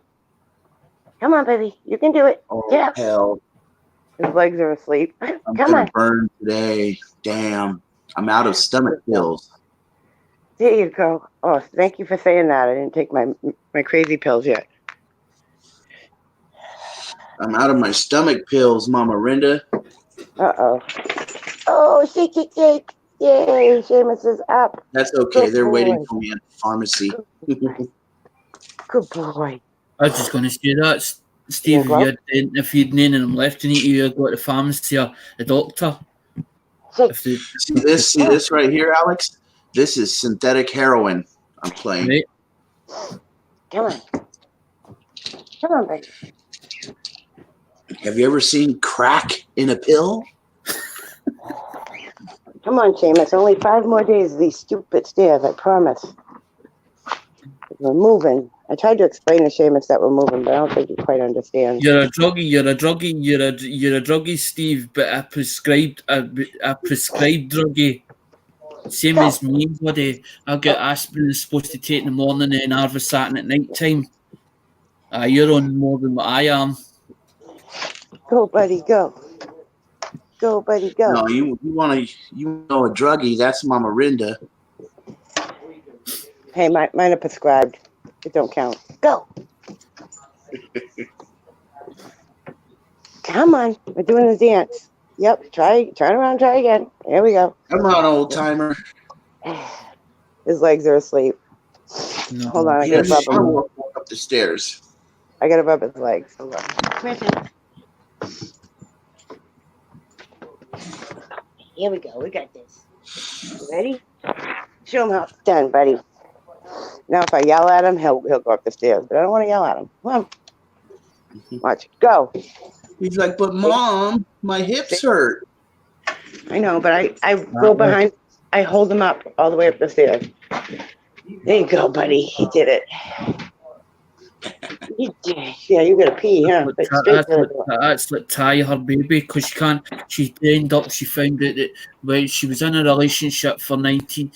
B: Come on, baby. You can do it.
E: Oh,
B: Get up.
E: hell.
B: His legs are asleep.
E: I'm
B: Come
E: gonna
B: on.
E: burn today. Damn. I'm out of stomach pills.
B: There you go. Oh, thank you for saying that. I didn't take my crazy pills yet.
E: I'm out of my stomach pills, Mama Rinda.
B: Uh-oh. Oh, shake. Yay, Seamus is up.
E: That's okay.
B: Good
E: They're waiting
B: boy.
E: for me at the pharmacy.
B: Good boy.
C: I was just going to say that, Steve. If you'd none of them left in it, you'd go to the pharmacy or the doctor.
B: Shake.
C: If they,
E: See this right here, Alex? This is synthetic heroin I'm playing.
C: right?
B: Come on. Come on, baby.
E: Have you ever seen crack in a pill?
B: Come on, Seamus. Only 5 more days of these stupid stairs, I promise. We're moving. I tried to explain to Seamus that we're moving, but I don't think he quite understands.
C: You're a druggie, Steve. But a prescribed druggie. Same as me, buddy. I get aspirin supposed to take in the morning and Arvasatin at night time. You're on more than what I am.
B: Go, buddy, go. Go, buddy, go.
E: No, you know a druggie. That's Mama Rinda.
B: Hey, mine are prescribed. It don't count. Go. Come on. We're doing the dance. Yep. Turn around, try again. Here we go.
E: Come on, old timer.
B: His legs are asleep.
C: No.
B: Hold on, I
E: Yes,
B: gotta rub
E: I'll
B: him.
E: walk up the stairs.
B: I gotta rub his legs. Hold on. Come here, Seamus. Here we go. We got this. You ready? Show him how it's done, buddy. Now, if I yell at him, he'll go up the stairs. But I don't want to yell at him. Come on. Watch. Go.
E: He's like, but Mom, my hips hurt.
B: I know, but I go behind. I hold him up all the way up the stairs. There you go, buddy. He did it. He did. Yeah, you gotta pee, huh? But straight to the door.
C: That's like Ty, her baby, because she can't. She found out that when she was in a relationship for 19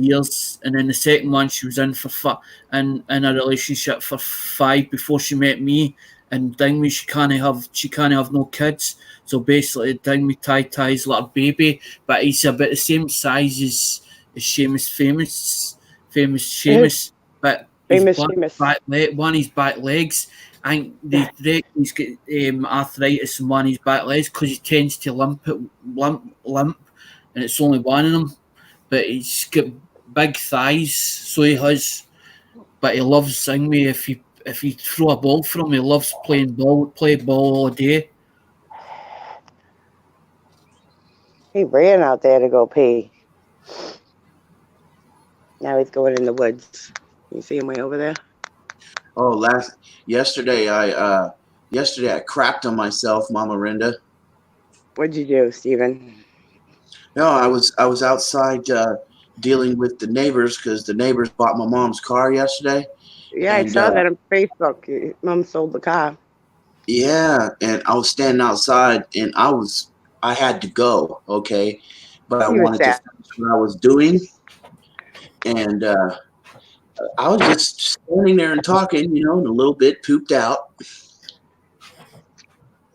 C: years, and then the second one she was in in a relationship for 5 before she met me. And Dingmy, she can't have no kids. So basically, Dingmy Ty's like a baby, but he's about the same size as Seamus, famous Seamus, but
B: Famous
C: one
B: Seamus.
C: of his back legs. I think he's got arthritis in one of his back legs because he tends to limp, and it's only one of them. But he's got big thighs, so he has. But he loves Dingmy. If you throw a ball for him, he loves play ball all day.
B: He ran out there to go pee. Now he's going in the woods. You see him way over there?
E: Oh, yesterday I crapped on myself, Mama Rinda.
B: What'd you do, Stephen?
E: No, I was outside dealing with the neighbors because the neighbors bought my mom's car yesterday.
B: Yeah, I
E: And,
B: saw that on Facebook. Your mom sold the car.
E: Yeah, and I was standing outside, and I had to go, okay, but I
B: You were
E: wanted to
B: sad.
E: finish what I was doing, and I was just standing there and talking, and a little bit pooped out,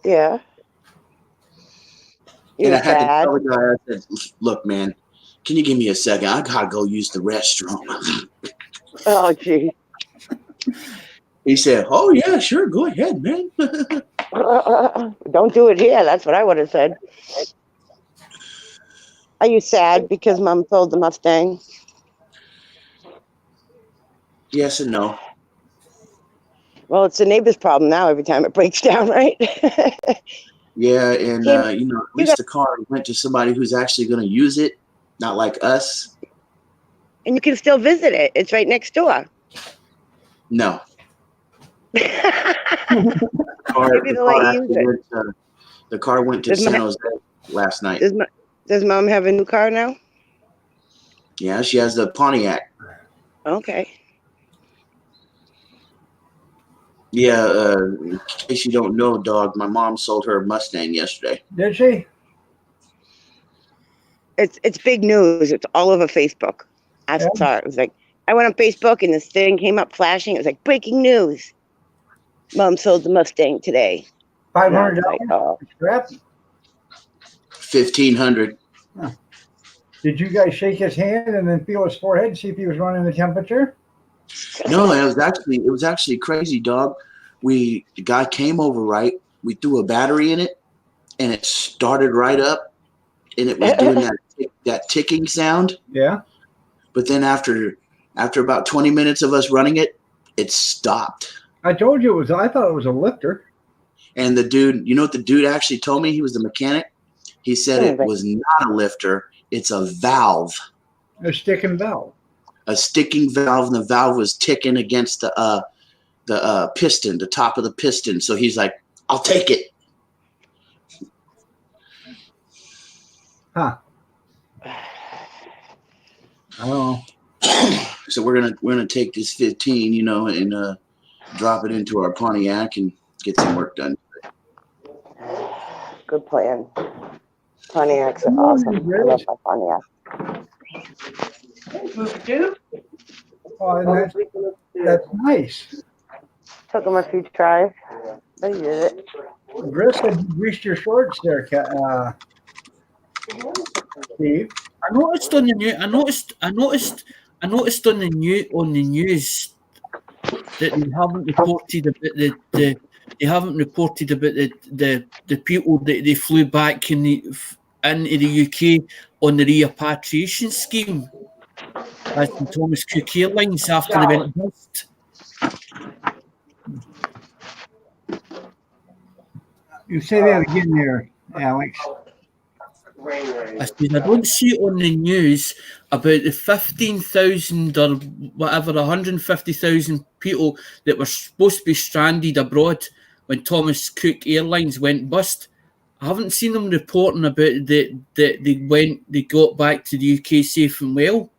B: Yeah. You
E: and
B: were
E: I had to
B: sad.
E: tell the guy, I said, "Look, man, can you give me a second? I gotta go use the restroom."
B: Oh, gee.
E: He said, "Oh yeah, sure, go ahead, man."
B: Don't do it here. That's what I would have said. Are you sad because mom sold the Mustang?
E: Yes and no.
B: Well, it's the neighbor's problem now every time it breaks down, right?
E: Yeah, and
B: Kim,
E: at
B: you
E: least the car went to somebody who's actually going to use it, not like us.
B: And you can still visit it. It's right next door.
E: No,
B: Maybe
E: the
B: they'll let you use it.
E: the car went to
B: Does
E: San
B: my-
E: Jose last night.
B: Does mom have a new car now?
E: Yeah, she has the Pontiac.
B: Okay.
E: Yeah, in case you don't know, dog, my mom sold her a Mustang yesterday.
A: Did she?
B: It's big news. It's all over Facebook. I saw it. It was like, I went on Facebook and this thing came up flashing. It was like, breaking news. Mom sold the Mustang today.
A: $500.
B: Like, oh.
A: Scrap.
E: 1,500.
A: Did you guys shake his hand and then feel his forehead, see if he was running the temperature?
E: No, it was actually crazy, dog. The guy came over, right? We threw a battery in it, and it started right up, and it was doing that ticking sound.
A: Yeah.
E: But then after about 20 minutes of us running it, it stopped.
A: I told you I thought it was a lifter.
E: And the dude, you know what the dude actually told me? He was the mechanic. He said it was not a lifter. It's a valve.
A: A sticking valve.
E: A sticking valve, and the valve was ticking against the piston, the top of the piston. So he's like, "I'll take it."
A: Huh. I don't know.
E: So we're gonna take this 15, and drop it into our Pontiac and get some work done.
B: Good plan. Pontiacs are awesome. I love my Pontiac.
A: Oh, and that's nice.
B: Took them a few tries. They did it.
A: Chris said you greased your shorts there, Steve.
C: I noticed on the news. I noticed on the news that they haven't reported about the people that they flew back into the UK on the repatriation scheme. As in Thomas Cook Airlines after they went bust.
A: You say that again there, Alex.
C: I said, I don't see it on the news about the 15,000 or whatever, 150,000 people that were supposed to be stranded abroad when Thomas Cook Airlines went bust. I haven't seen them reporting about that they got back to the UK safe and well.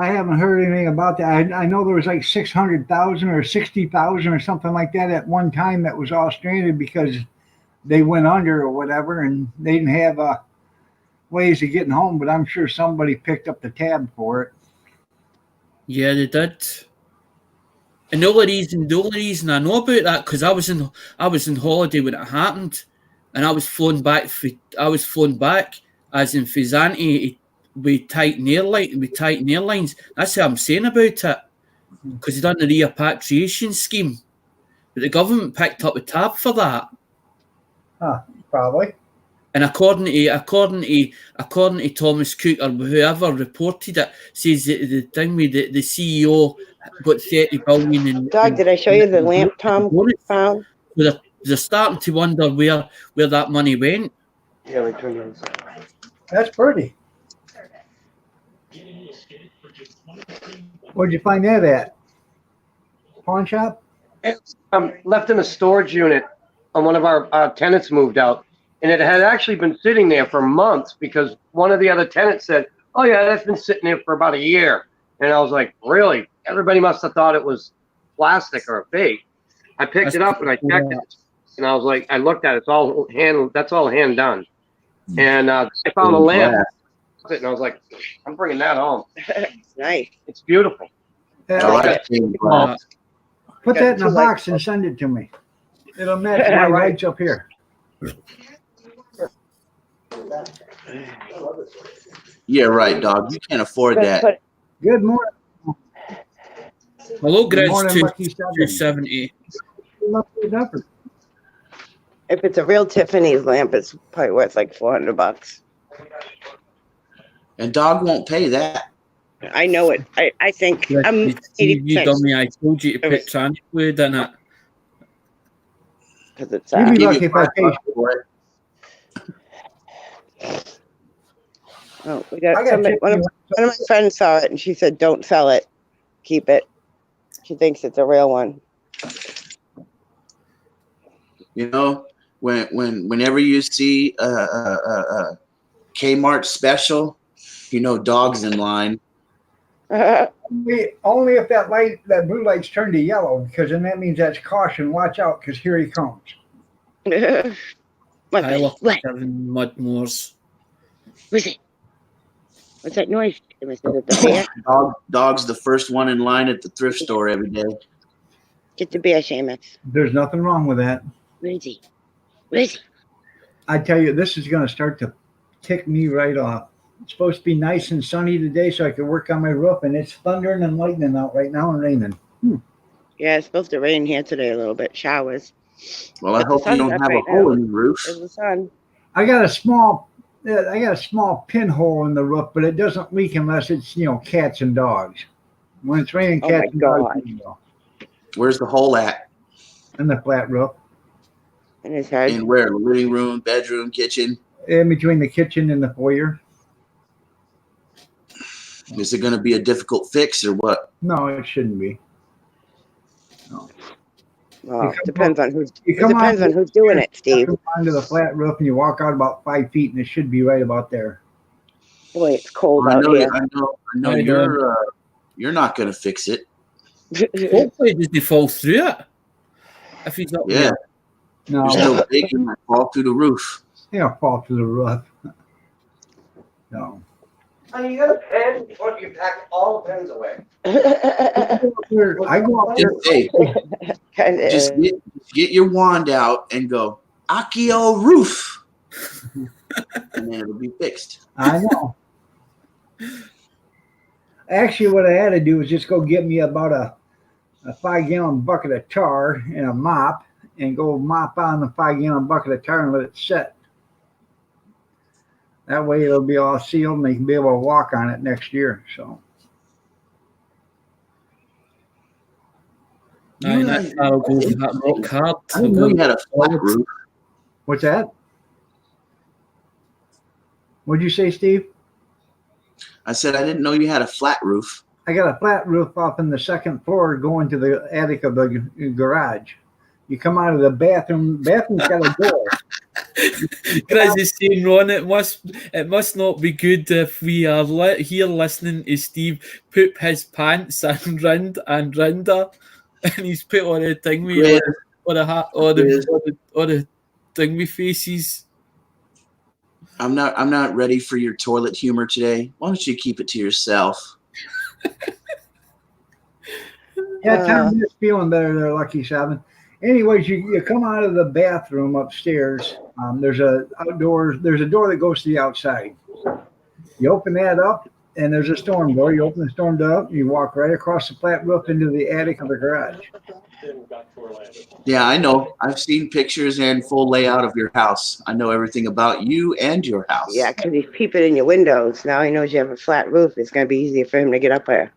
A: I haven't heard anything about that. I know there was like 600,000 or 60,000 or something like that at one time that was all stranded because they went under or whatever, and they didn't have ways of getting home. But I'm sure somebody picked up the tab for it.
C: Yeah, they did. And the only reason I know about that because I was in holiday when it happened, and I was flown back as in Fizanti with Titan Airlines. That's what I'm saying about it because they done the repatriation scheme, but the government picked up the tab for that.
A: Probably.
C: And according to Thomas Cook or whoever reported it, says that the thing with the CEO got 30 billion in.
B: Doug, did I show you the lamp Tom found?
C: They're starting to wonder where that money went.
D: Yeah, we turned on.
A: That's pretty. Where'd you find that at? Pawn shop?
D: Left in a storage unit. One of our tenants moved out, and it had actually been sitting there for months because one of the other tenants said, "Oh yeah, that's been sitting there for about a year." And I was like, "Really?" Everybody must have thought it was plastic or fake. I picked it up and I checked it, and I was like, I looked at it. It's all hand. That's all hand done. And I found a lamp, and I was like, I'm bringing that home.
B: Nice.
D: It's beautiful.
E: I
A: Yeah,
E: like stained glass.
A: put that in a
B: Two lights.
A: box and send it to me. It'll match my
D: Right.
A: lights up here.
E: Yeah, right, dog. You can't afford that.
B: But
A: Good morning.
C: Hello,
A: Good
C: Grizz
A: morning, Lucky
C: 270.
B: if it's a real Tiffany's lamp, it's probably worth like $400.
E: And dog won't pay that.
B: I know it. I think I'm
C: You
B: 80%
C: dummy, I told you to put tranny fluid in it.
B: because it's
A: You be
E: Give
A: lucky
E: you
A: if I pay.
E: $5 for it.
B: oh, we got
A: I got
B: somebody, one of my friends saw it and she said, "Don't sell it, keep it." She thinks it's a real one.
E: You know, whenever you see a Kmart special, you know dog's in line.
A: Only if that blue light's turned to yellow, because then that means that's caution. Watch out, because here he comes.
B: What?
C: I love
B: What?
C: Kevin Mudmores.
B: What's it? What's that noise? Was it the bear?
E: Dog's the first one in line at the thrift store every day.
B: Get the bear, Seamus.
A: There's nothing wrong with that.
B: Where is he? Where is he?
A: I tell you, this is going to start to tick me right off. It's supposed to be nice and sunny today so I can work on my roof, and it's thundering and lightning out right now and raining.
B: Yeah, it's supposed to rain here today a little bit. Showers.
E: Well, I
B: But the
E: hope you
B: sun's
E: don't
B: up
E: have
B: right
E: a hole
B: now.
E: in the roof.
B: There's the sun.
A: I got a small pinhole in the roof, but it doesn't leak unless it's, cats and dogs. When it's raining,
B: Oh
A: cats
B: my
A: and dogs
B: God.
A: can go
E: Where's the hole at?
A: in the flat roof,
B: In his head.
E: In where? The living room, bedroom, kitchen?
A: in between the kitchen and the foyer.
E: Is it going to be a difficult fix or what?
A: No, it shouldn't be.
B: Well,
A: You come
B: depends on who's.
A: You
B: It
A: come
B: depends on who's doing it, Steve.
A: onto the flat roof and you walk out about 5 feet, and it should be right about there.
B: Boy, it's cold
E: I
B: out
E: know,
B: here.
E: I know
C: How you
E: you're not going to fix it.
C: Hopefully, does he fall through it? If he's up
E: Yeah,
C: there.
A: No,
E: you're still big and might fall through the roof.
A: they'll fall to the roof. No.
D: Honey, you got a pen? Or you pack all the pens away?
A: I go up there.
E: Hey,
B: Kinda
E: just
B: is.
E: get your wand out and go, Akio roof. And then it'll be fixed.
A: I know. Actually, what I had to do was just go get me about a 5-gallon bucket of tar and a mop, and go mop on the 5-gallon bucket of tar and let it set. That way it'll be all sealed and they can be able to walk on it next year. So
C: Aye, that Carol goes with that rock hard.
E: I didn't know you had a flat roof.
A: what's that? What'd you say, Steve?
E: I said I didn't know you had a flat roof.
A: I got a flat roof up in the second floor going to the attic of the garage. You come out of the bathroom. Bathroom's got a door.
C: Grizz is saying, Ron, it must not be good if we are here listening to Steve poop his pants and Rinda, and he's put on a thing with or the thing with faces.
E: I'm not ready for your toilet humor today. Why don't you keep it to yourself?
A: Yeah, Tom is feeling better there, Lucky 7. Anyways, you come out of the bathroom upstairs. There's a door that goes to the outside. You open that up, and there's a storm door. You open the storm door up, you walk right across the flat roof into the attic of the garage.
E: Yeah, I know. I've seen pictures and full layout of your house. I know everything about you and your house.
B: Yeah, because he's peeping in your windows. Now he knows you have a flat roof. It's going to be easier for him to get up there.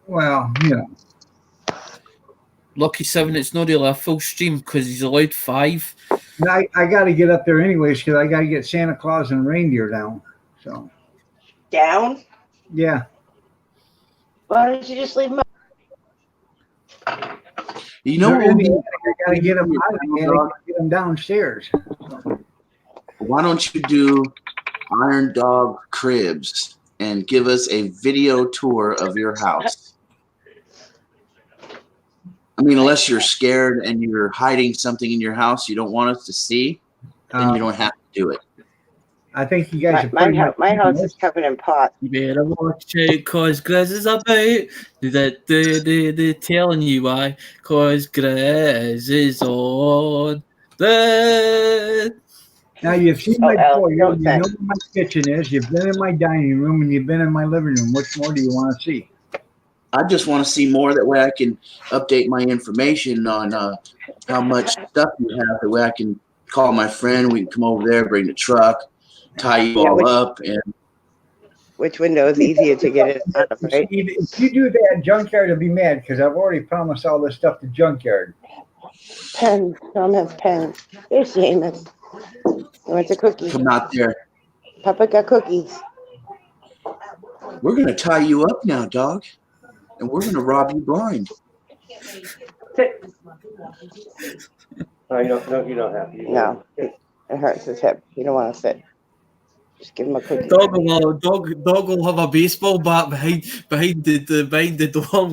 A: Well,
C: Lucky 7, it's not really a full stream because he's allowed 5.
A: and I got to get up there anyways because I got to get Santa Claus and reindeer down. So,
B: Down?
A: yeah.
B: Why don't you just leave him up?
E: You know
A: They're
E: what
A: in
E: we
A: the attic. I got to get them out of the attic and get them downstairs. So,
E: why don't you do Iron Dog Cribs and give us a video tour of your house? I mean, unless you're scared and you're hiding something in your house you don't want us to see, then you don't have to do it.
A: I think you guys
B: My house is covered in pots.
C: You better watch out, cause Grizz is about. They're telling you why, cause Grizz is on.
A: Now you've seen
B: Oh,
A: my
B: Al,
A: foyer,
B: don't
A: you know
B: say.
A: where my kitchen is, you've been in my dining room, and you've been in my living room. Which more do you want to see?
E: I just want to see more. That way I can update my information on how much stuff you have. That way I can call my friend. We can come over there, bring the truck, tie you all up. And
B: Which window is easier to get it out of, right?
A: If you do that, Junkyard will be mad because I've already promised all this stuff to Junkyard.
B: Pens. Tom has pens. There's Seamus. He wants a cookie.
E: come out there.
B: Papa got cookies.
E: We're going to tie you up now, dog. And we're going to rob you blind.
D: No, you don't have to.
B: No, it hurts his hip. You don't want to sit. Just give him a cookie.
C: Dog will have a baseball bat behind the door,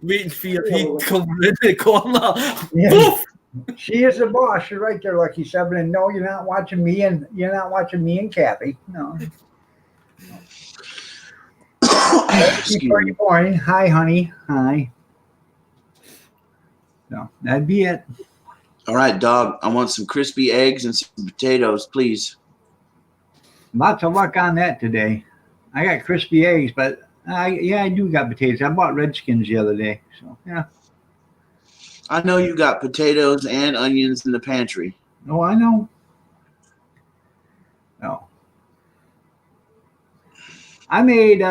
C: waiting for your head to come in the corner.
A: Yeah.
C: Poof!
A: She is the boss. You're right there, Lucky Seven. And no, you're not watching me and Kathy. No. She's pretty boring. Hi, honey. Hi. No, that'd be it.
E: All right, dog. I want some crispy eggs and some potatoes, please.
A: Lots of luck on that today. I got crispy eggs, but I do got potatoes. I bought Redskins the other day, so yeah.
E: I know you got potatoes and onions in the pantry.
A: Oh, I know. No. I made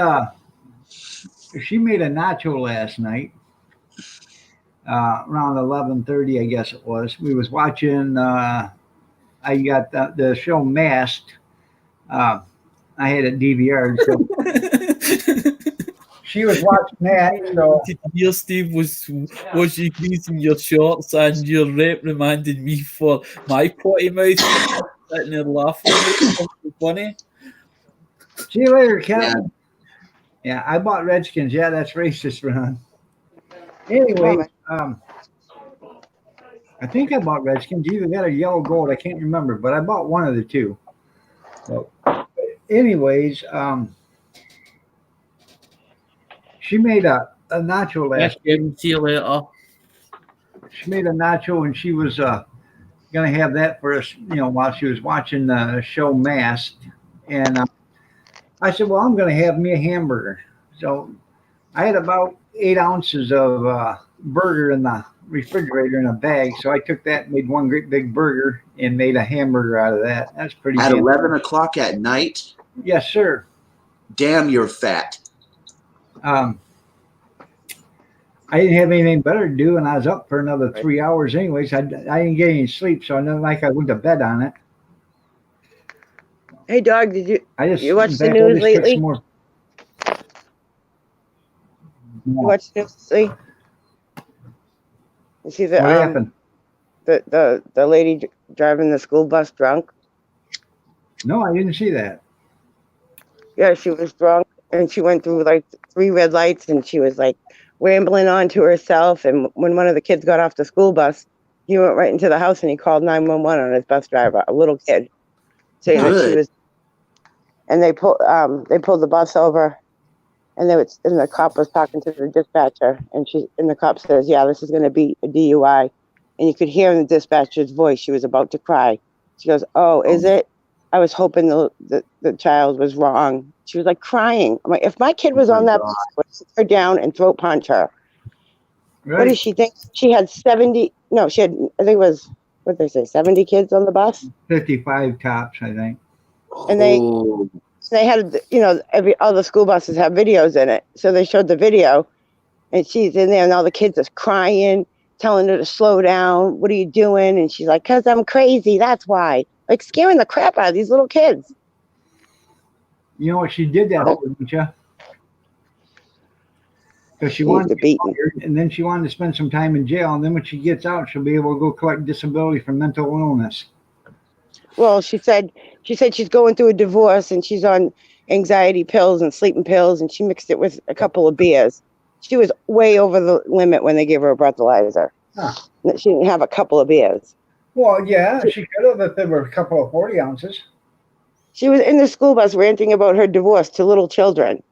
A: she made a nacho last night. Around 11:30, I guess it was. We was watching I got the show Masked. I had it DVR'd, so she was watching that. So
C: Here, Steve, was you greasing your shorts, and your reprimanded me for my potty mouth, sitting there laughing. Something funny.
A: see you later, Kevin. Yeah, I bought Redskins. Yeah, that's racist, Ron. Anyway, I think I bought Redskins. Either that or yellow gold. I can't remember, but I bought one of the two. So, anyways, she made a nacho last.
C: See you later.
A: She made a nacho, and she was gonna have that for us, while she was watching the show Masked. And I said, well, I'm gonna have me a hamburger. So I had about 8 ounces of burger in the refrigerator in a bag. So I took that, made one great big burger, and made a hamburger out of that. That's pretty.
E: At
A: damn
E: 11 o'clock at night?
A: Yes, sir.
E: Damn, you're fat.
A: I didn't have anything better to do, and I was up for another 3 hours anyways. I didn't get any sleep, so I know like I went to bed on it.
B: Hey, dog, did you
A: I just
B: You watch the
A: back, I
B: news
A: just took
B: lately?
A: some more-
B: watch this? See? You see
A: What happened?
B: the lady driving the school bus drunk?
A: No, I didn't see that.
B: Yeah, she was drunk, and she went through like 3 red lights, and she was like rambling on to herself. And when one of the kids got off the school bus, he went right into the house and he called 911 on his bus driver, a little kid, saying that she
E: Good.
B: was. And they pulled the bus over, and the cop was talking to the dispatcher, and the cop says, "Yeah, this is going to be a DUI," and you could hear in the dispatcher's voice she was about to cry. She goes, "Oh, is it? I was hoping the child was wrong." She was like crying. I'm like, if my kid was on that bus, I would sit her down and throat punch her.
A: Right.
B: What does she think? She had 70. No, she had. I think it was, what did they say, 70 kids on the bus,
A: 55 tops, I think.
B: and they.
E: Oh,
B: They had, all the school buses have videos in it. So they showed the video, and she's in there, and all the kids are crying, telling her to slow down. What are you doing? And she's like, "'Cause I'm crazy. That's why." Like scaring the crap out of these little kids.
A: You know what she did that for, didn't you? Because she wanted to
B: Needs
A: be
B: a beating.
A: fired, and then she wanted to spend some time in jail, and then when she gets out, she'll be able to go collect disability for mental illness.
B: Well, she said she's going through a divorce and she's on anxiety pills and sleeping pills, and she mixed it with a couple of beers. She was way over the limit when they gave her a breathalyzer.
A: Huh.
B: She didn't have a couple of beers.
A: Well, yeah, she could have if there were a couple of 40 ounces.
B: She was in the school bus ranting about her divorce to little children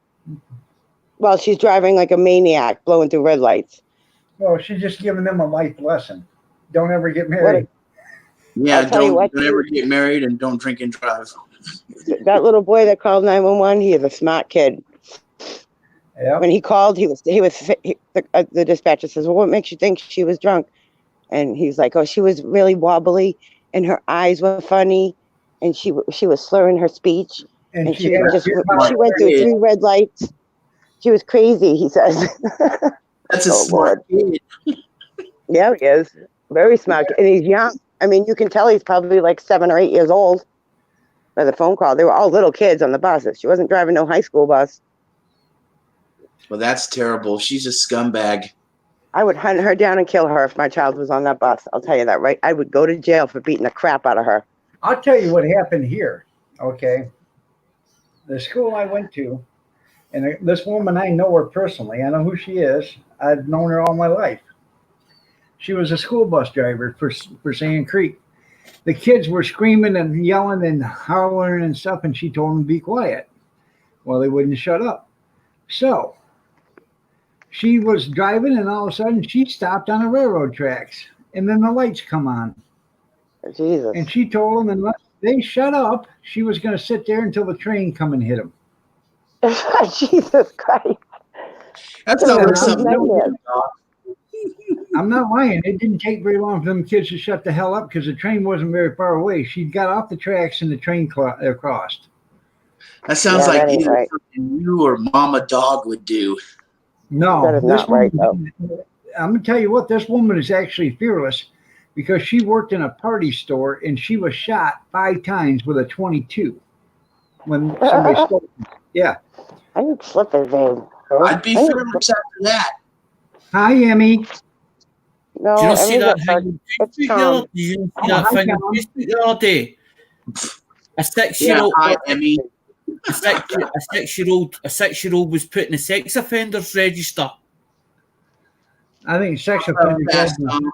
B: while she's driving like a maniac, blowing through red lights.
A: Well, she's just giving them a life lesson. Don't ever get married.
E: Yeah,
B: I'll tell you what,
E: don't ever get married and don't drink and drive.
B: That little boy that called 911, he is a smart kid.
A: Yeah.
B: When he called, the dispatcher says, well, what makes you think she was drunk? And he's like, oh, she was really wobbly and her eyes were funny and she was slurring her speech. And she
A: had
B: just,
A: a-
B: she went through 3 red lights. She was crazy, he says.
E: That's a
B: Oh,
E: smart kid.
B: Yeah, he is. Very smart. And he's young. I mean, you can tell he's probably like 7 or 8 years old by the phone call. They were all little kids on the buses. She wasn't driving no high school bus.
E: Well, that's terrible. She's a scumbag.
B: I would hunt her down and kill her if my child was on that bus. I'll tell you that, right? I would go to jail for beating the crap out of her.
A: I'll tell you what happened here. Okay. The school I went to, and this woman, I know her personally. I know who she is. I've known her all my life. She was a school bus driver for Sand Creek. The kids were screaming and yelling and hollering and stuff, and she told them to be quiet. Well, they wouldn't shut up. So she was driving, and all of a sudden she stopped on the railroad tracks, and then the lights come on.
B: Jesus.
A: And she told them unless they shut up, she was going to sit there until the train come and hit them.
B: Jesus Christ.
E: That's
B: Yeah,
E: not like
B: that's
E: something.
B: nightmare.
A: I'm not lying. It didn't take very long for them kids to shut the hell up because the train wasn't very far away. She got off the tracks and the train crossed.
E: That sounds
B: Yeah,
E: like
B: that ain't
E: either
B: right.
E: something you or Mama Dog would do.
A: No,
B: That is not right,
A: woman, I'm going to tell you what, this woman is actually fearless because she worked in a party store and she was shot 5 times with a 22 when somebody stole it. Yeah.
B: I need slippers, babe.
E: I'd be fearless after that.
A: Hi, Emmy.
B: No,
C: Do you not see
B: Emmy's
C: that
B: at work.
C: thing?
B: It's Tom.
C: You didn't see
A: Oh,
C: that
A: hi,
C: thing on
A: Tom.
C: Facebook the other day? A
E: Yeah,
C: six-year-old,
E: hi, Emmy.
C: a six-year-old was put in the sex offenders register.
A: I think sex offenders.
E: Fast, Tom.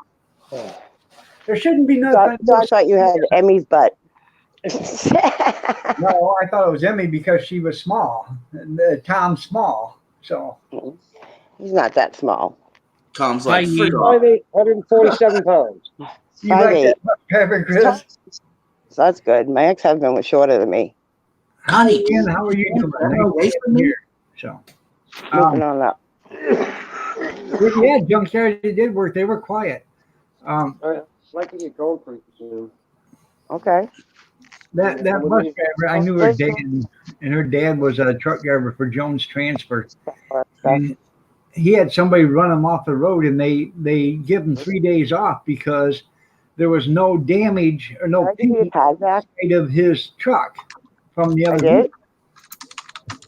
A: There shouldn't be
B: So I
A: nothing.
B: thought you had Emmy's butt.
A: No, I thought it was Emmy because she was small. Tom's small. So
B: He's not that small.
E: Tom's like,
C: Hi,
E: "Frick
C: you."
E: off."
D: 5'8", 147 pounds.
A: you like
B: 5'8".
A: that much pepper, Chris?
B: So that's good. My ex-husband was shorter than me.
E: Honey,
A: Ian, how are you doing?
E: Get away from me.
A: Here. So
B: Moving on up.
A: yeah, junkyard they did work. They were quiet.
D: I'd like to get going pretty soon.
B: Okay.
A: That bus driver, I knew her dad, and her dad was a truck driver for Jones Transfer. And he had somebody run him off the road, and they give him 3 days off because there was no damage or no
B: Can I give you a
A: paint
B: pad back?
A: of his truck from the
B: I
A: other
B: did?
A: vehicle.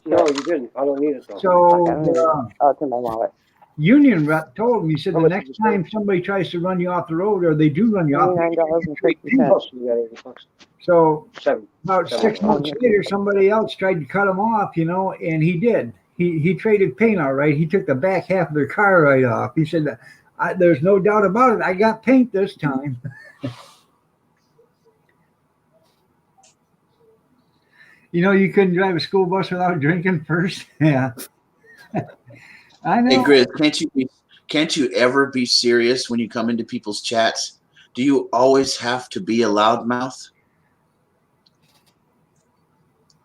D: No, you didn't. I don't need it though.
A: So
B: Oh, it's in my wallet.
A: union rep told him, he said,
D: How
A: the
D: much
A: next
D: did you pay?
A: time somebody tries to run you off the road or they do run you off,
B: $29.50.
D: Plus, you got 80 bucks.
A: so
D: 7.
A: about 6 months later, somebody else tried to cut him off, and he did. He traded paint all right. He took the back half of their car right off. He said, there's no doubt about it. I got paint this time. You couldn't drive a school bus without drinking first. Yeah. I know.
E: Hey, Grizz, can't you ever be serious when you come into people's chats? Do you always have to be a loudmouth?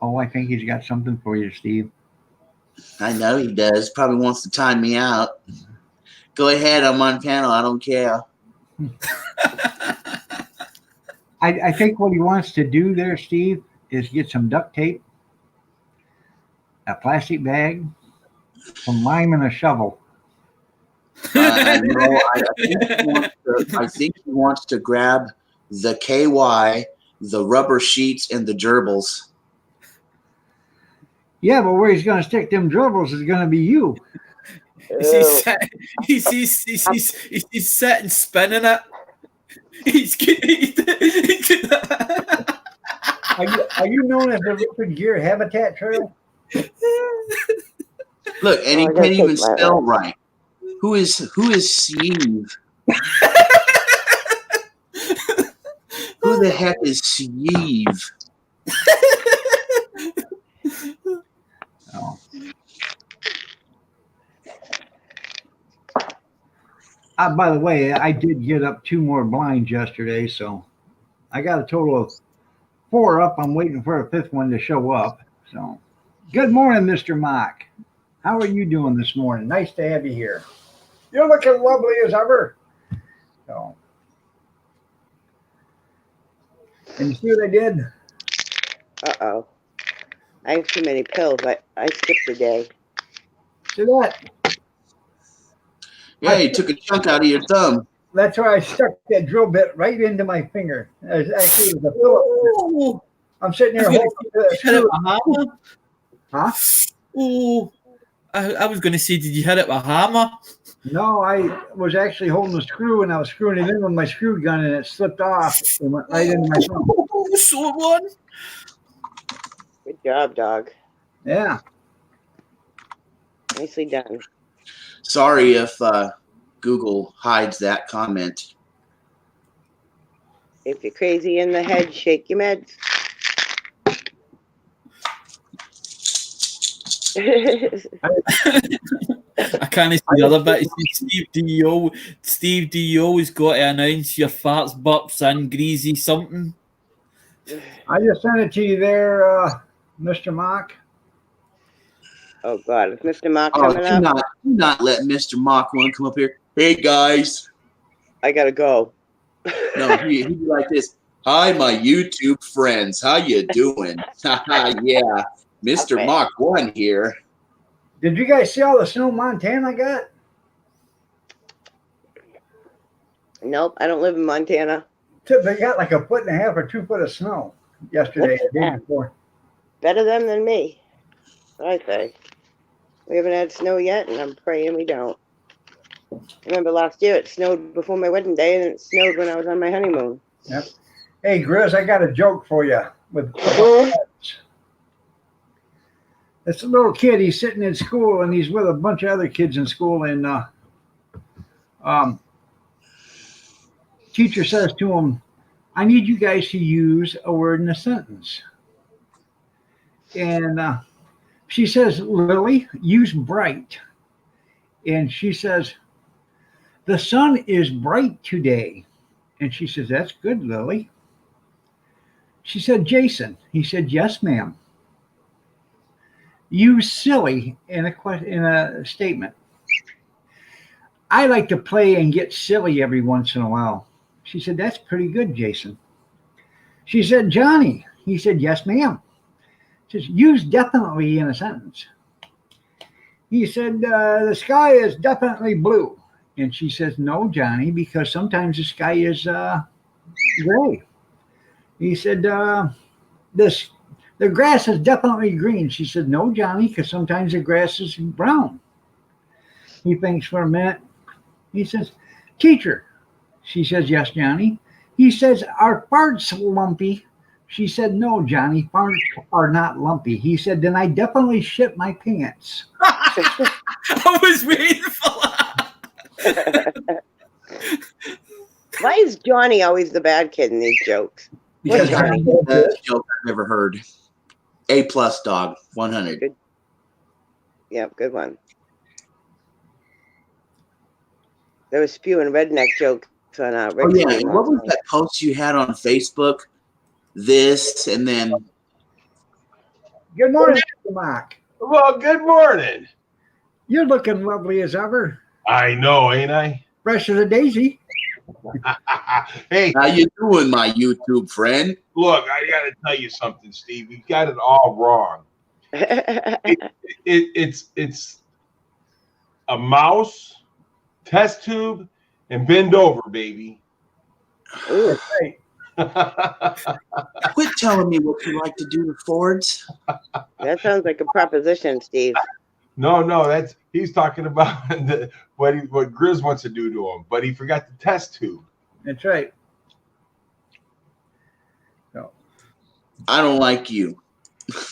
A: Oh, I think he's got something for you, Steve.
E: I know he does. Probably wants to time me out. Go ahead. I'm on panel. I don't care.
A: I think what he wants to do there, Steve, is get some duct tape, a plastic bag, some lime, and a shovel.
E: No, I think he wants to grab the KY, the rubber sheets, and the gerbils.
A: Yeah, but where he's going to stick them dribbles is going to be you.
C: He's sitting spinning it.
A: Are you known as the Richard Gere Habitat Trail?
E: Look, and he
B: I gotta
E: can't even
B: take my
E: spell
B: meds.
E: right. Who is Steve? Who the heck is Steve?
A: Oh. By the way, I did get up 2 more blinds yesterday, so I got a total of 4 up. I'm waiting for a 5th one to show up. So, good morning, Mr. Mock. How are you doing this morning? Nice to have you here. You're looking lovely as ever. So, and you see what I did?
B: Uh-oh. I have too many pills. I skipped a day.
A: See that?
E: Yeah, he took a chunk out of your thumb.
A: That's why I stuck that drill bit right into my finger. Actually, it was a Phillips.
C: Oh,
A: I'm sitting there holding the
C: hit it
A: screw.
C: with a hammer.
A: Huh?
C: Oh, I was going to say, did you hit it with a hammer?
A: No, I was actually holding the screw and I was screwing it in with my screw gun and it slipped off and went right into my thumb.
C: Oh, so one.
B: Good job, dog.
A: Yeah.
B: Nicely done.
E: Sorry if Google hides that comment.
B: If you're crazy in the head, shake your meds.
C: I can't see the other bit. Steve, do you always got to announce your farts, burps, and greasy something?
A: I just sent it to you there, Mr. Mock.
B: Oh, God. Is Mr. Mark
E: Oh,
B: coming
E: do
B: up?
E: not let Mr. Mach 1 come up here. Hey, guys.
B: I got to go.
E: No, he'd be like this. Hi, my YouTube friends. How you doing? Yeah, Mr.
B: Okay.
E: Mach 1 here.
A: Did you guys see all the snow Montana I got?
B: Nope, I don't live in Montana.
A: They got like 1.5 feet or 2 feet of snow yesterday, the day before.
B: Better them than me. What I say. We haven't had snow yet, and I'm praying we don't. I remember last year it snowed before my wedding day, and it snowed when I was on my honeymoon.
A: Yep. Hey, Grizz, I got a joke for you. With it's a little kid. He's sitting in school and he's with a bunch of other kids in school. And teacher says to him, "I need you guys to use a word in a sentence." And she says, "Lily, use bright." And she says, "The sun is bright today." And she says, "That's good, Lily." She said, "Jason." He said, "Yes, ma'am." Use silly in a statement. "I like to play and get silly every once in a while." She said, "That's pretty good, Jason." She said, "Johnny." He said, "Yes, ma'am." She says, "Use definitely in a sentence." He said, "The sky is definitely blue." And she says, "No, Johnny, because sometimes the sky is gray." He said, the grass is definitely green." She said, "No, Johnny, because sometimes the grass is brown." He thinks for a minute. He says, "Teacher." She says, "Yes, Johnny." He says, "Are farts lumpy?" She said, "No, Johnny, farts are not lumpy." He said, "Then I definitely shit my pants."
C: I was waiting for that.
B: Why is Johnny always the bad kid in these jokes?
A: Because
B: What, Johnny?
E: Best joke I've ever heard. A+ dog, 100.
B: Yep, good one. There was spewing redneck jokes on
E: Oh
B: Rick's
E: yeah,
B: name
E: what
B: last
E: was
B: night.
E: that post you had on Facebook? This and then
A: Good morning, Mr. Mock.
F: Well, good morning.
A: You're looking lovely as ever.
F: I know, ain't I?
A: Fresh as a daisy.
F: Hey,
E: how you doing, my YouTube friend?
F: look, I got to tell you something, Steve. You got it all wrong. It's a mouse, test tube, and bend over, baby.
B: Ooh,
A: Right.
E: Quit telling me what you like to do to Fords.
B: that sounds like a proposition, Steve.
F: No, that's he's talking about what Grizz wants to do to him, but he forgot the test tube.
A: That's right. So,
E: I don't like you.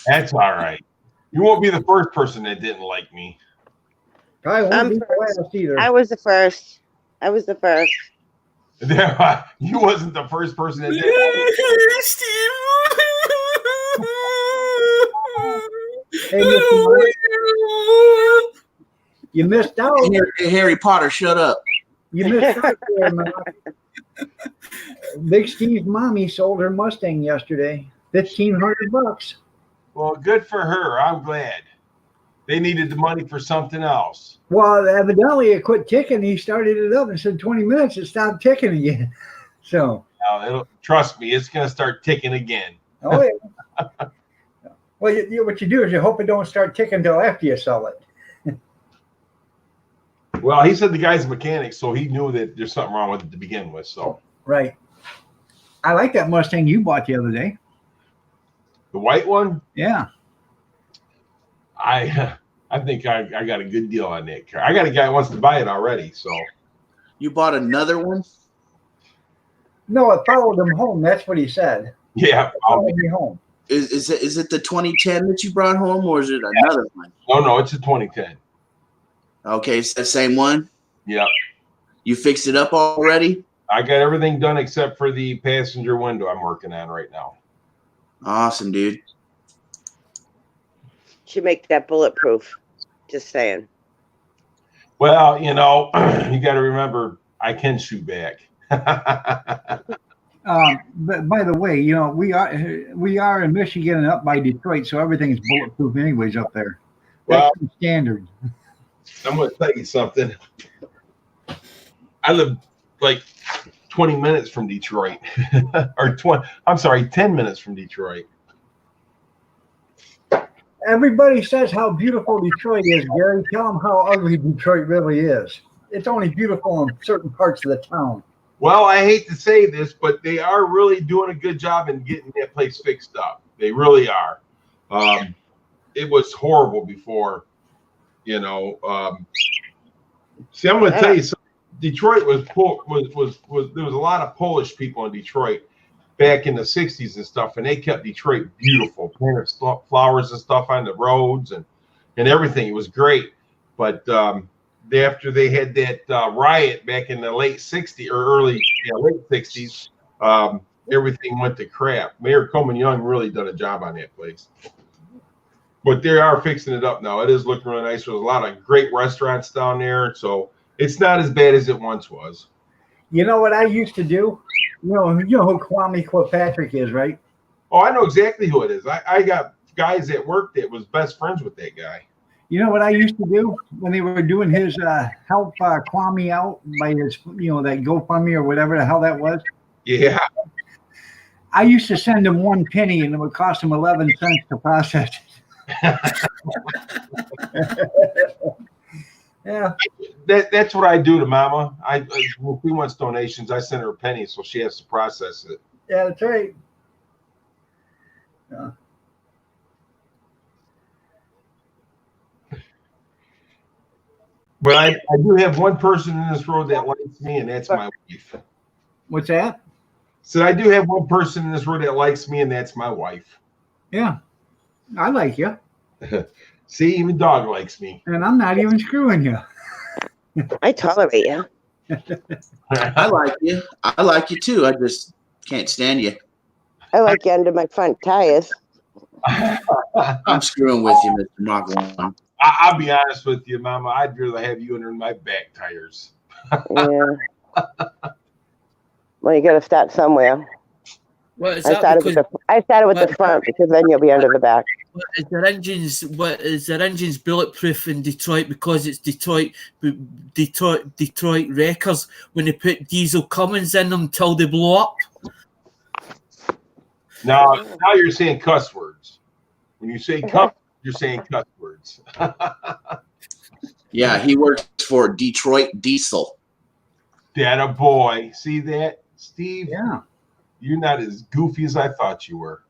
F: That's all right. You won't be the first person that didn't like me.
A: I won't
B: I'm
A: be the
B: first.
A: last either.
B: I was the first. I was the first.
F: You wasn't the first person that didn't like me.
A: Hey, Mr. Mark, you missed out.
E: Hey, Harry Potter, shut up.
A: You missed out there, man. Big Steve's mommy sold her Mustang yesterday. $1,500.
F: Well, good for her. I'm glad. They needed the money for something else.
A: Well, evidently it quit ticking. He started it up and said 20 minutes. It stopped ticking again. So,
F: Now, trust me, it's going to start ticking again.
A: oh yeah. Well, what you do is you hope it don't start ticking until after you sell it.
F: Well, he said the guy's a mechanic, so he knew that there's something wrong with it to begin with. So
A: Right. I like that Mustang you bought the other day.
F: the white one,
A: Yeah.
F: I think I got a good deal on that car. I got a guy who wants to buy it already. So
E: You bought another one?
A: No, I followed him home. That's what he said.
F: yeah,
A: Followed me home.
E: Is it the 2010 that you brought home, or is it another one?
F: no, it's a 2010.
E: Okay, it's the same one.
F: Yeah,
E: You fixed it up already?
F: I got everything done except for the passenger window I'm working on right now.
E: Awesome, dude.
B: Should make that bulletproof. Just saying.
F: Well, you got to remember, I can shoot back.
A: But by the way, we are in Michigan and up by Detroit, so everything's bulletproof anyways up there.
F: Well,
A: That's standard.
F: I'm going to tell you something. I live like 20 minutes from Detroit, or 10 minutes from Detroit.
A: Everybody says how beautiful Detroit is, Gary. Tell them how ugly Detroit really is. It's only beautiful in certain parts of the town.
F: Well, I hate to say this, but they are really doing a good job in getting that place fixed up. They really are. It was horrible before, See, I'm going to tell you something. Detroit was there was a lot of Polish people in Detroit back in the 60s and stuff, and they kept Detroit beautiful, planted flowers and stuff on the roads and everything. It was great. But after they had that riot back in the late 60s or late 60s, everything went to crap. Mayor Coleman Young really done a job on that place. But they are fixing it up now. It is looking really nice. There's a lot of great restaurants down there, so it's not as bad as it once was.
A: You know what I used to do? You know who Kwame Kilpatrick is, right?
F: Oh, I know exactly who it is. I got guys at work that was best friends with that guy.
A: You know what I used to do when they were doing his help Kwame out by his, that GoFundMe or whatever the hell that was?
F: Yeah.
A: I used to send him 1 penny and it would cost him 11 cents to process it. Yeah.
F: That's what I do to Mama. When she wants donations, I send her a penny so she has to process it.
A: Yeah, that's right. Yeah.
F: But I do have one person in this road that likes me, and that's my wife.
A: What's that?
F: So I do have one person in this road that likes me, and that's my wife.
A: Yeah. I like you.
F: See, even dog likes me.
A: And I'm not even screwing you.
B: I tolerate you.
E: I like you. I like you too. I just can't stand you.
B: I like you under my front tires.
E: I'm screwing with you, Mr. Mach 1.
F: I'll be honest with you, Mama. I'd rather have you under my back tires.
B: Yeah. Well, you got to start somewhere.
C: What is
B: I
C: that?
B: started with the front because then you'll be under the back.
C: What is their engines bulletproof in Detroit because it's Detroit wreckers when they put diesel Cummins in them till they blow up?
F: Now you're saying cuss words. When you say cuss, you're saying cuss words.
E: Yeah, he works for Detroit Diesel.
F: That a boy. See that, Steve?
A: Yeah.
F: You're not as goofy as I thought you were.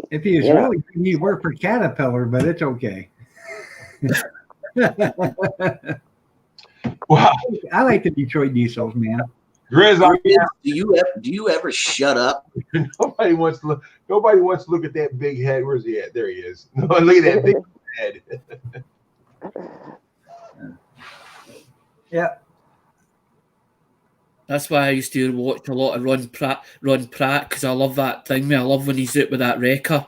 A: If he was
B: Yeah.
A: really good, he'd work for Caterpillar, but it's okay.
F: Wow.
A: I like the Detroit Diesels, man.
F: Grizz,
E: Do you ever shut up?
F: nobody wants to look at that big head. Where's he at? There he is. No, look at that big head.
A: Yeah.
C: That's why I used to watch a lot of Ron Pratt because I love that thing. I love when he's out with that wrecker,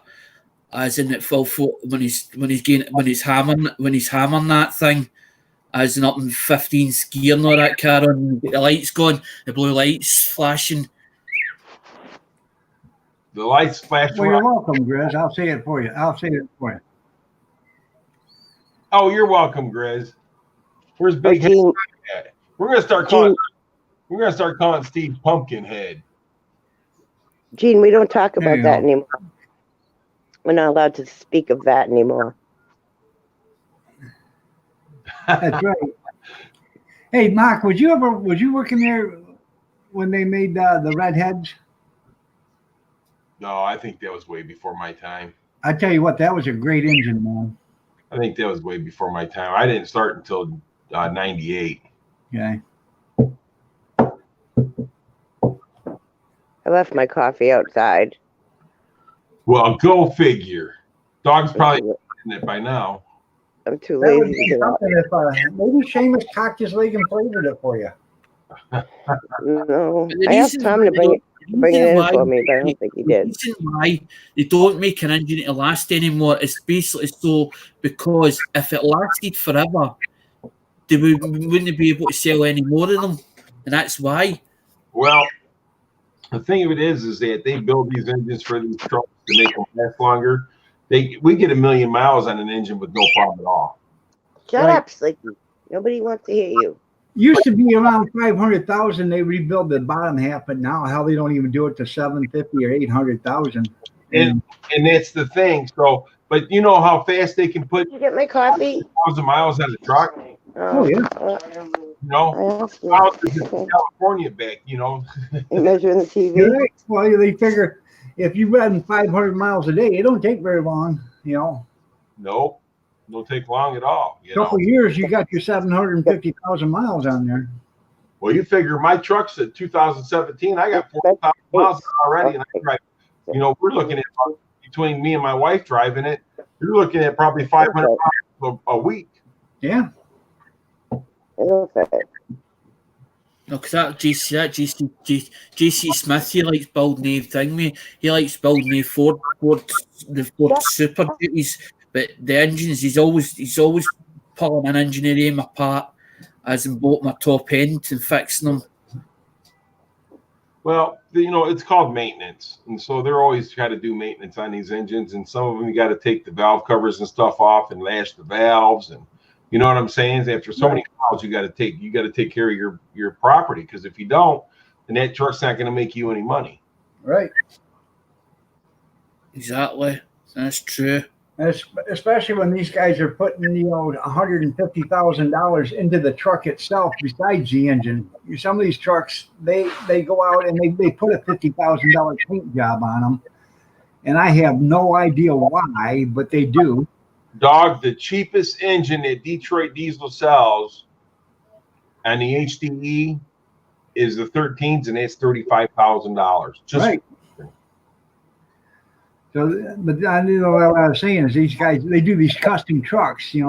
C: as in at full foot when he's hammering that thing, as in up in 15 skier and all that car on, the lights gone, the blue lights flashing.
F: The lights flash.
A: Well, you're welcome, Grizz. I'll say it for you.
F: Oh, you're welcome, Grizz. Where's Big Head
B: Gene,
F: at? We're gonna start calling Steve Pumpkinhead.
B: Gene, we don't talk
A: There
B: about
A: you
B: that
A: go.
B: anymore. We're not allowed to speak of that anymore.
A: That's right. Hey, Mark, was you working there when they made the Redheads?
F: No, I think that was way before my time.
A: I tell you what, that was a great engine, man.
F: I think that was way before my time. I didn't start until 98.
A: Okay.
B: I left my coffee outside.
F: Well, go figure. Dog's probably in it by now.
B: I'm too
A: That would
B: lazy to
A: be
B: get up.
A: something if maybe Seamus cocked his leg and flavored it for you.
B: No,
C: The
B: I asked
C: reason
B: Tom to
C: why
B: bring it in
C: why-
B: for me, but I don't think he
C: The
B: did.
C: reason why they don't make an engine to last anymore is basically so because if it lasted forever, they wouldn't be able to sell any more of them, and that's why.
F: Well, the thing of it is that they build these engines for these trucks to make them last longer. We get 1 million miles on an engine with no problem at all.
B: Shut
A: Right.
B: up, Slicky. Nobody wants to hear you.
A: Used to be around 500,000. They rebuild the bottom half, but now hell, they don't even do it to 750 or 800,000.
F: And that's the thing. So, but you know how fast they can put
B: Did you get my coffee?
F: 1,000 miles on a truck?
A: Oh, yeah.
F: You know,
B: I asked you.
F: houses in California back, you know.
B: You measuring the TV?
A: You're right. Well, they figure if you run 500 miles a day, it don't take very long. You know,
F: Nope. Don't take long at all. You
A: couple
F: know.
A: years, you got your 750,000 miles on there.
F: Well, you figure my truck's at 2017. I got 40,000 miles already, and I drive. You know, we're looking at between me and my wife driving it. You're looking at probably 500 miles a week.
A: Yeah.
B: Okay.
C: No, because that JC Smith, he likes building everything. He likes building the Ford Super Duties, but the engines he's always pulling an engineer apart, as in both my top end and fixing them.
F: Well, you know, it's called maintenance, and so they're always trying to do maintenance on these engines. And some of them you got to take the valve covers and stuff off and lash the valves, and you know what I'm saying. After so many miles, you got to take care of your property, because if you don't, then that truck's not going to make you any money.
A: Right.
C: Exactly, that's true.
A: Especially when these guys are putting, $150,000 into the truck itself besides the engine. Some of these trucks, they go out and they put a $50,000 paint job on them. And I have no idea why, but they do.
F: Dog, the cheapest engine that Detroit Diesel sells on the HDE is the 13s, and it's $35,000.
A: Right. So, but I what I was saying is these guys, they do these custom trucks. A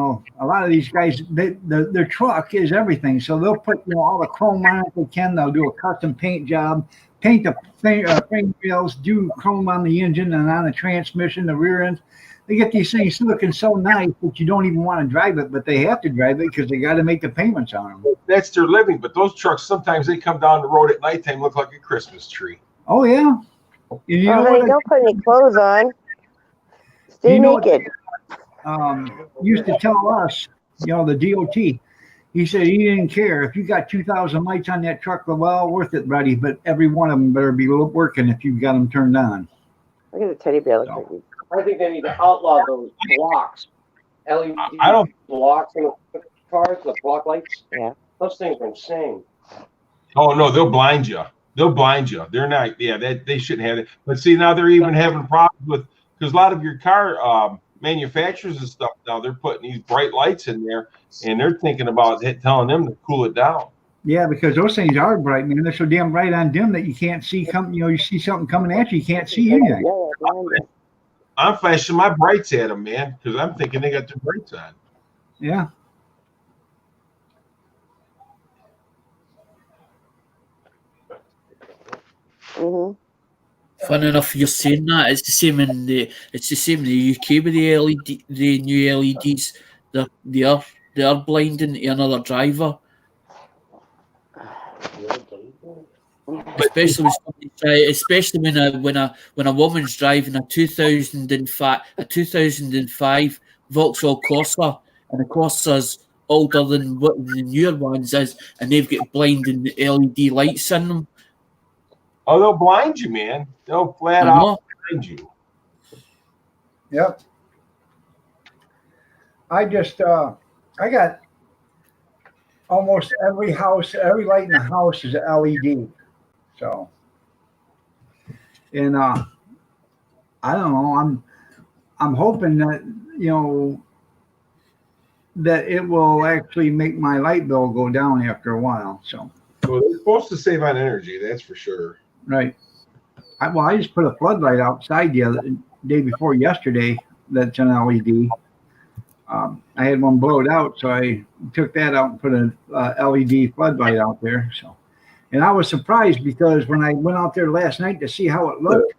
A: lot of these guys, their truck is everything. So they'll put all the chrome on it they can. They'll do a custom paint job, paint the frame rails, do chrome on the engine and on the transmission, the rear end. They get these things looking so nice that you don't even want to drive it, but they have to drive it because they got to make the payments on them.
F: That's their living. But those trucks, sometimes they come down the road at nighttime, look like a Christmas tree.
A: Oh yeah. You know
B: honey,
A: what?
B: don't put any clothes on. Stay
A: You know what
B: naked.
A: Used to tell us, the DOT. He said he didn't care if you got 2,000 lights on that truck. Well, worth it, buddy. But every one of them better be working if you've got them turned on.
B: Look at the teddy bear. Look
A: So.
B: at you.
D: I think they need to outlaw those blocks, LED
F: I don't-
D: blocks in the cars, the block lights.
B: Yeah.
D: Those things are insane.
F: Oh no, they'll blind you. They'll blind you. They're not. Yeah, they shouldn't have it. But see, now they're even having problems with, because a lot of your car manufacturers and stuff now, they're putting these bright lights in there, and they're thinking about telling them to cool it down.
A: Yeah, because those things are bright, man. They're so damn bright on dim that you can't see you see something coming at you, you can't see anything.
B: Yeah, behind you.
F: I'm flashing my brights at them, man, because I'm thinking they got their brights on.
A: Yeah.
B: Mhm.
C: Fun enough, you're saying that it's the same in the UK with the LED, the new LEDs. They are blinding to another driver, especially when a woman's driving a 2005 Vauxhall Corsa, and the Corsa's older than what the newer ones is, and they've got blinding LED lights in them.
F: Oh, they'll blind you, man. They'll flat
C: I
F: out
C: know.
F: blind you.
A: Yep. I got almost every light in the house is LED. So, and I don't know. I'm hoping that that it will actually make my light bill go down after a while. So,
F: Well, they're supposed to save on energy, that's for sure.
A: right. I just put a floodlight outside the day before yesterday. That's an LED. I had one blowed out, so I took that out and put an LED floodlight out there. So, and I was surprised because when I went out there last night to see how it looked,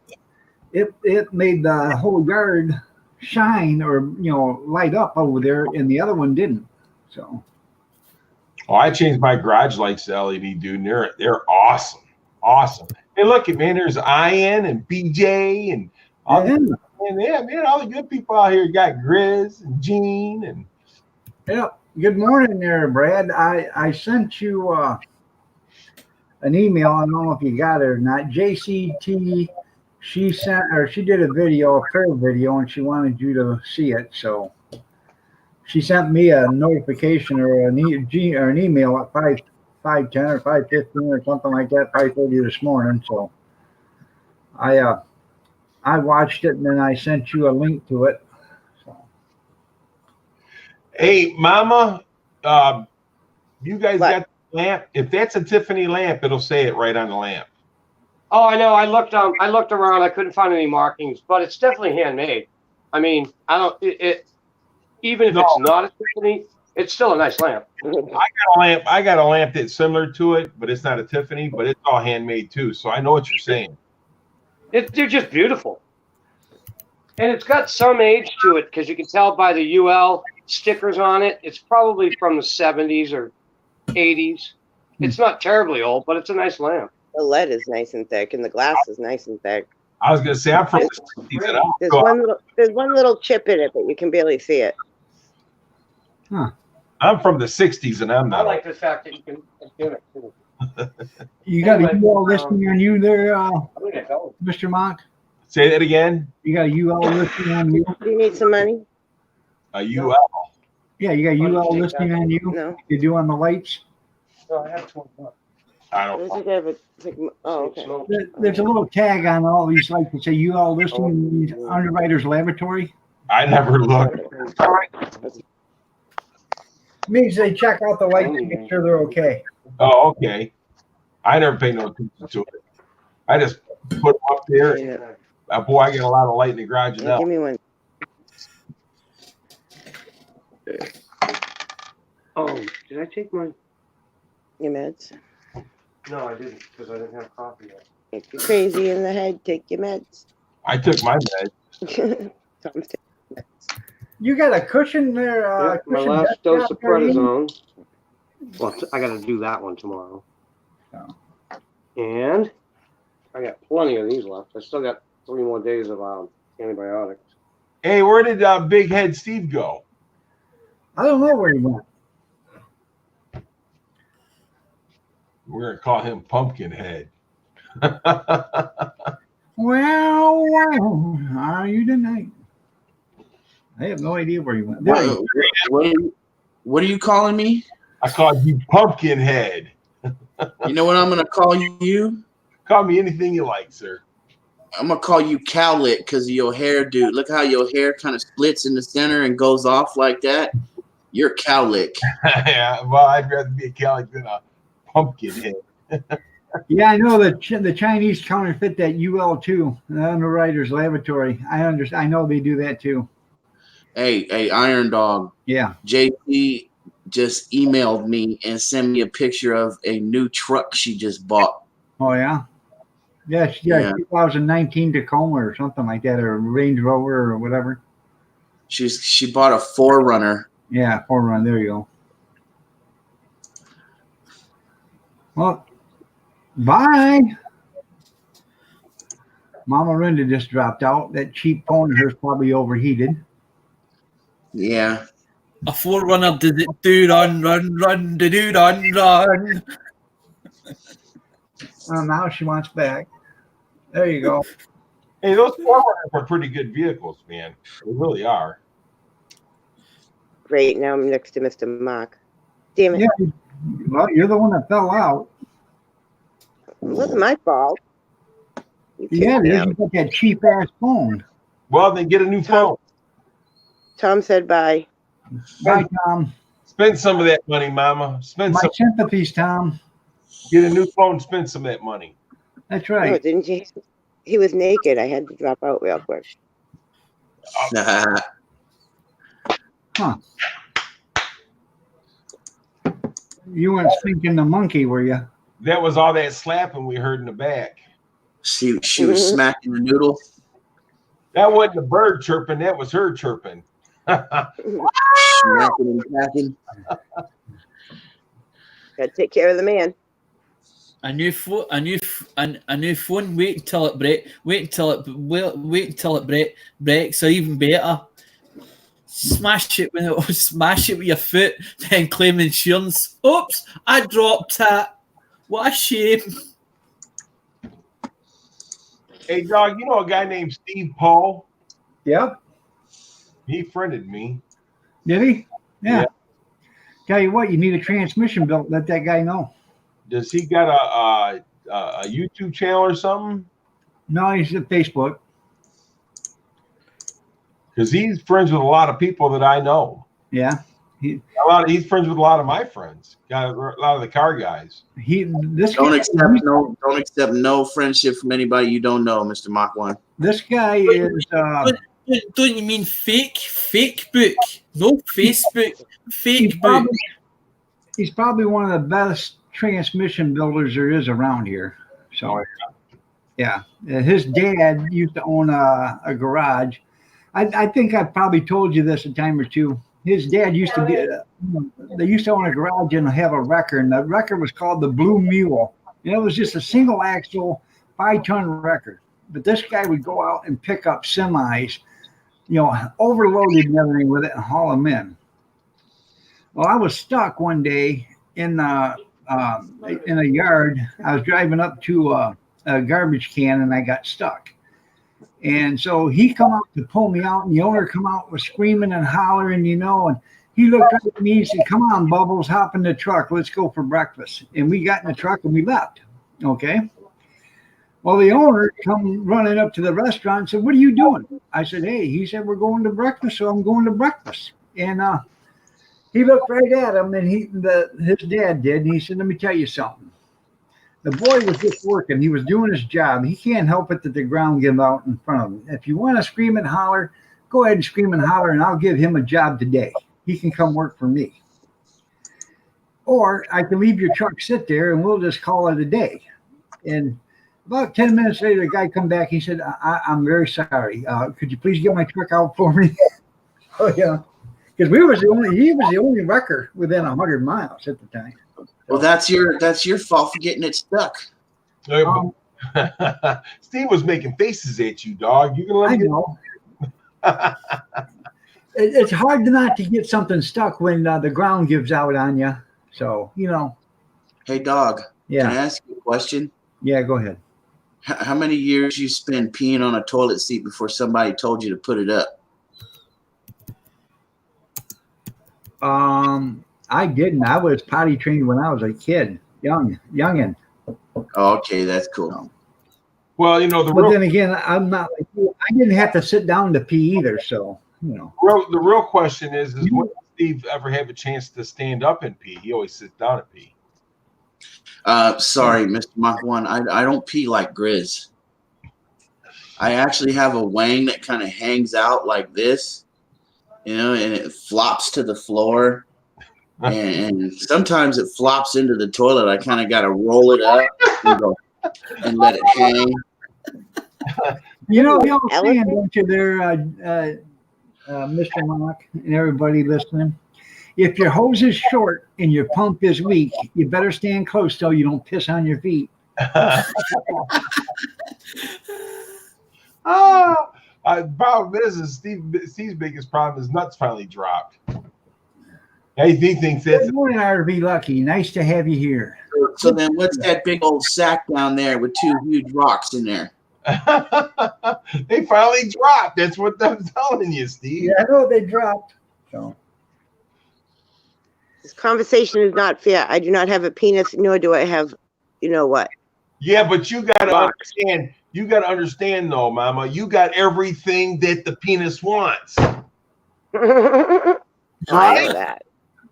A: it made the whole yard shine or light up over there, and the other one didn't. So,
F: Oh, I changed my garage lights to LED, dude. And they're awesome, awesome. Hey, look, man, there's Ian and BJ and all
A: yeah.
F: man, all the good people out here. You got Grizz and Gene and
A: Yeah. Good morning there, Brad. I sent you an email. I don't know if you got it or not. JCT, she did a fair video, and she wanted you to see it. So she sent me a notification or an email at 5:10 or 5:15 or something like that, 5:30 this morning. So I watched it, and then I sent you a link to it. So.
F: hey, Mama, you guys got the lamp. If that's a Tiffany lamp, it'll say it right on the lamp.
D: Oh, I know. I looked around. I couldn't find any markings, but it's definitely handmade. I mean, I don't. Even if it's not a Tiffany, it's still a nice lamp.
F: I got a lamp that's similar to it, but it's not a Tiffany, but it's all handmade too. So I know what you're saying.
D: They're just beautiful, and it's got some age to it because you can tell by the UL stickers on it. It's probably from the 70s or 80s. It's not terribly old, but it's a nice lamp.
B: The lead is nice and thick, and the glass is nice and thick.
F: I was gonna say I'm from the 60s, and
B: There's one little chip in it, but you can barely see it.
F: I'm from the 60s, and I'm
D: I
F: not.
D: like the fact that you can do it too.
A: You got a UL listing on you there,
D: I'm gonna get going.
A: Mr. Mock?
F: Say that again.
A: You got a UL listing on you?
B: Do you need some money?
F: A UL.
A: Yeah, you got UL listing on you?
B: No.
A: You do on the lights?
D: No, I have 20 bucks.
F: I don't.
B: Oh, okay.
A: There's a little tag on all these lights that say UL listing Underwriters Laboratory.
F: I never looked.
A: Means they check out the lights and make sure they're okay.
F: Oh, okay. I never pay no attention to it. I just put them up there.
B: Yeah.
F: Boy, I get a lot of light in the garage now.
B: Give me one.
D: Oh, did I take my?
B: Your meds.
D: No, I didn't because I didn't have coffee yet.
B: If you're crazy in the head, take your meds.
F: I took my med.
B: Tom's taking meds.
A: You got a cushion there?
D: Yeah, my
A: cushion
D: last
A: desktop
D: dose of
A: there, Ian?
D: prednisone. Well, I got to do that one tomorrow.
A: Oh.
D: And I got plenty of these left. I still got 3 more days of antibiotics.
F: Hey, where did Big Head Steve go?
A: I don't know where he went.
F: We're gonna call him Pumpkinhead.
A: Well, how are you tonight? I have no idea where he went. There he is.
E: What are you calling me?
F: I call you Pumpkinhead.
E: You know what I'm gonna call you?
F: Call me anything you like, sir.
E: I'm gonna call you Cowlick because of your hair, dude. Look how your hair kind of splits in the center and goes off like that. You're Cowlick.
F: Yeah, well, I'd rather be a Cowlick than a Pumpkinhead.
A: Yeah, I know that the Chinese counterfeit that UL too, the Underwriters Laboratory. I know they do that too.
E: Hey, Iron Dog.
A: Yeah.
E: JP just emailed me and sent me a picture of a new truck she just bought.
A: Oh yeah. Yeah, she got
E: Yeah.
A: 2019 Tacoma or something like that, or Range Rover or whatever.
E: She bought a 4Runner.
A: Yeah, 4Run. There you go. Well, bye. Mama Linda just dropped out. That cheap phone of hers probably overheated.
E: Yeah.
C: A 4Runner did it do run, do run.
A: Well, now she wants back. There you go.
F: Hey, those 4Runners are pretty good vehicles, man. They really are.
B: Great. Now I'm next to Mr. Mark. Damn it.
A: Yeah. Well, you're the one that fell out.
B: It wasn't my fault. You
A: Yeah,
B: kicked me
A: you
B: out.
A: got that cheap ass phone.
F: Well, then get a new phone.
B: Tom said bye.
A: Bye, Tom.
F: Spend some of that money, Mama. Spend
A: My
F: some.
A: sympathies, Tom.
F: Get a new phone. Spend some of that money.
A: That's
B: No,
A: right.
B: didn't you? He was naked. I had to drop out real quick.
A: You weren't stinking the monkey, were you?
F: That was all that slapping we heard in the back.
E: She was smacking the noodle.
F: That wasn't a bird chirping. That was her chirping.
E: Smacking and cracking.
B: Gotta take care of the man.
C: A new phone. Wait until it breaks. Wait until it breaks, or even better, smash it with your foot, then claim insurance. Oops, I dropped it. What a shame.
F: Hey, dog, you know a guy named Steve Paul?
A: Yep.
F: He friended me.
A: Did he? Yeah.
F: Yeah.
A: Tell you what, you need a transmission built. Let that guy know.
F: Does he got a YouTube channel or something?
A: No, he's at Facebook.
F: Because he's friends with a lot of people that I know.
A: Yeah.
F: He's friends with a lot of my friends. Got a lot of the car guys.
E: Don't accept no friendship from anybody you don't know, Mr. Mach 1.
A: This guy is
C: Don't you mean fake book? No Facebook, fake book.
A: he's probably one of the best transmission builders there is around here. So yeah. His dad used to own a garage. I think I've probably told you this a time or two. His dad used to be, they used to own a garage and have a wrecker, and the wrecker was called the Blue Mule. And it was just a single axle, 5-ton wrecker. But this guy would go out and pick up semis, overloaded and everything with it and haul them in. Well, I was stuck one day in a yard. I was driving up to a garbage can and I got stuck. And so he come out to pull me out, and the owner come out was screaming and hollering, and he looked right at me and said, "Come on, Bubbles, hop in the truck. Let's go for breakfast." And we got in the truck and we left. Okay. Well, the owner come running up to the restaurant and said, "What are you doing?" I said, "Hey," he said, "we're going to breakfast, so I'm going to breakfast." And he looked right at him, and his dad did, and he said, "Let me tell you something. The boy was just working. He was doing his job. He can't help it that the ground gave out in front of him. If you want to scream and holler, go ahead and scream and holler, and I'll give him a job today. He can come work for me. Or I can leave your truck sit there, and we'll just call it a day." And about 10 minutes later, the guy come back. He said, I'm very sorry. Could you please get my truck out for me?" Oh, yeah. Because he was the only wrecker within 100 miles at the time.
E: Well, that's your fault for getting it stuck.
F: Steve was making faces at you, dog. You can let
A: I
F: me
A: know. It's hard not to get something stuck when the ground gives out on you. So,
E: Hey, dog. Can I
A: yeah.
E: ask you a question?
A: Yeah, go ahead.
E: How many years you spent peeing on a toilet seat before somebody told you to put it up?
A: I didn't. I was potty trained when I was a kid, youngin.
E: Oh, okay, that's cool.
F: Well,
A: But then again, I'm not like you. I didn't have to sit down to pee either. So,
F: the real question is when does Steve ever have a chance to stand up and pee? He always sits down and pee.
E: Sorry, Mr. Mach 1. I don't pee like Grizz. I actually have a wang that kind of hangs out like this, and it flops to the floor. And sometimes it flops into the toilet. I kind of got to roll it up and let it hang.
A: You know the old saying, don't you, there, Mr. Mock and everybody listening? If your hose is short and your pump is weak, you better stand close so you don't piss on your feet.
F: Problem is Steve's biggest problem is nuts finally dropped. He thinks that's
A: Good morning, RV Lucky. Nice to have you here.
E: So then what's that big old sack down there with 2 huge rocks in there?
F: they finally dropped. That's what I'm telling you, Steve.
A: Yeah, I know they dropped. So.
B: This conversation is not fair. I do not have a penis, nor do I have, you know what?
F: Yeah, but you gotta
B: Rocks.
F: understand. You gotta understand, though, Mama. You got everything that the penis wants.
B: I know that.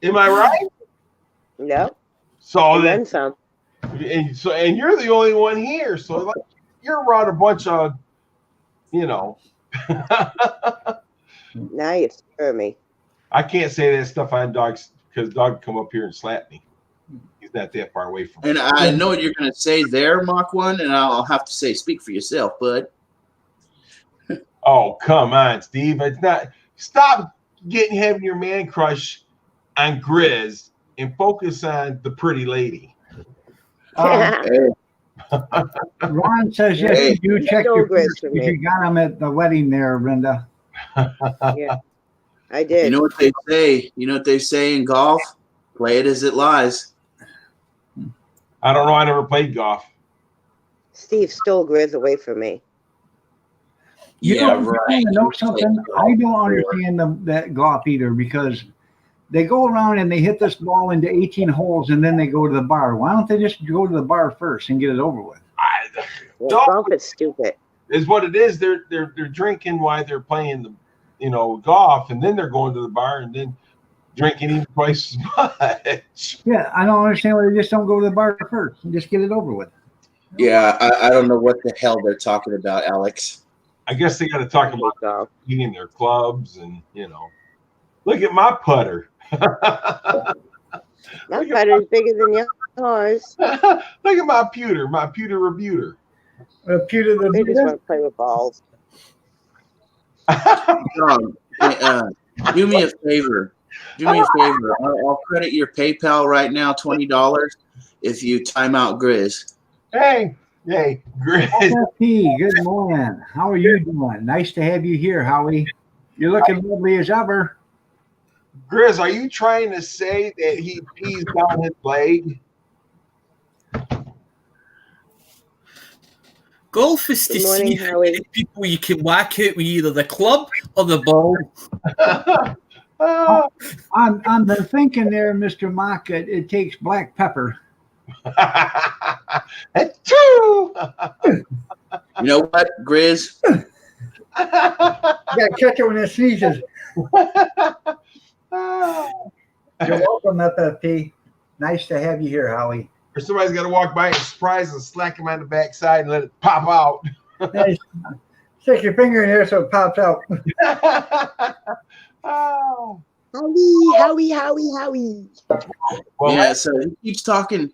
F: Am I right?
B: No.
F: So
B: And then
F: then,
B: some.
F: and you're the only one here. So like, you're around a bunch of,
B: Now you scare me.
F: I can't say that stuff on dogs because dog come up here and slap me. He's not that far away from me.
E: And I know what you're going to say there, Mach 1, and I'll have to say, speak for yourself, bud.
F: Oh, come on, Steve. It's not. Stop having your man crush on Grizz and focus on the pretty lady.
E: Hey,
A: Ron says, yes,
E: Hey.
A: you do check
B: So
A: your
B: great
A: purse
B: for
A: because
B: me.
A: you got him at the wedding there, Brenda.
B: Yeah, I
E: you
B: did.
E: know what they say? You know what they say in golf? Play it as it lies.
F: I don't know. I never played golf.
B: Steve stole Grizz away from me.
A: You
E: Yeah,
A: know,
E: right.
A: you know something? I don't understand that golf either because they go around and they hit this ball into 18 holes and then they go to the bar. Why don't they just go to the bar first and get it over with?
B: Well,
F: Dog-
B: golf is stupid.
F: Is what it is. They're drinking while they're playing the golf, and then they're going to the bar and then drinking even twice as much.
A: Yeah, I don't understand why they just don't go to the bar first and just get it over with.
E: Yeah, I don't know what the hell they're talking about, Alex.
F: I guess they got to talk about
B: Golf.
F: eating their clubs and look at my putter.
B: My putter is bigger than yours.
F: Look at my pewter rebuter.
A: Pewter the
B: They just want to play with balls.
E: Do me a favor. I'll credit your PayPal right now, $20, if you time out Grizz.
F: Hey, Grizz.
A: FP, good morning. How are you doing? Nice to have you here, Howie. You're looking lovely as ever.
F: Grizz, are you trying to say that he pees down his leg?
C: Golf is to
B: Good morning,
C: see how
B: Howie.
C: many people you can whack out with either the club or the ball.
A: I'm thinking there, Mr. Mock, it takes black pepper.
F: Achoo!
E: You know what, Grizz?
A: You gotta catch it when it sneezes. You're welcome, FFP. Nice to have you here, Howie.
F: Or somebody's got to walk by and surprise and slack him on the backside and let it pop out.
A: Nice. Stick your finger in there so it pops out.
F: Oh.
B: Howie.
F: Well,
E: Yeah, so he keeps talking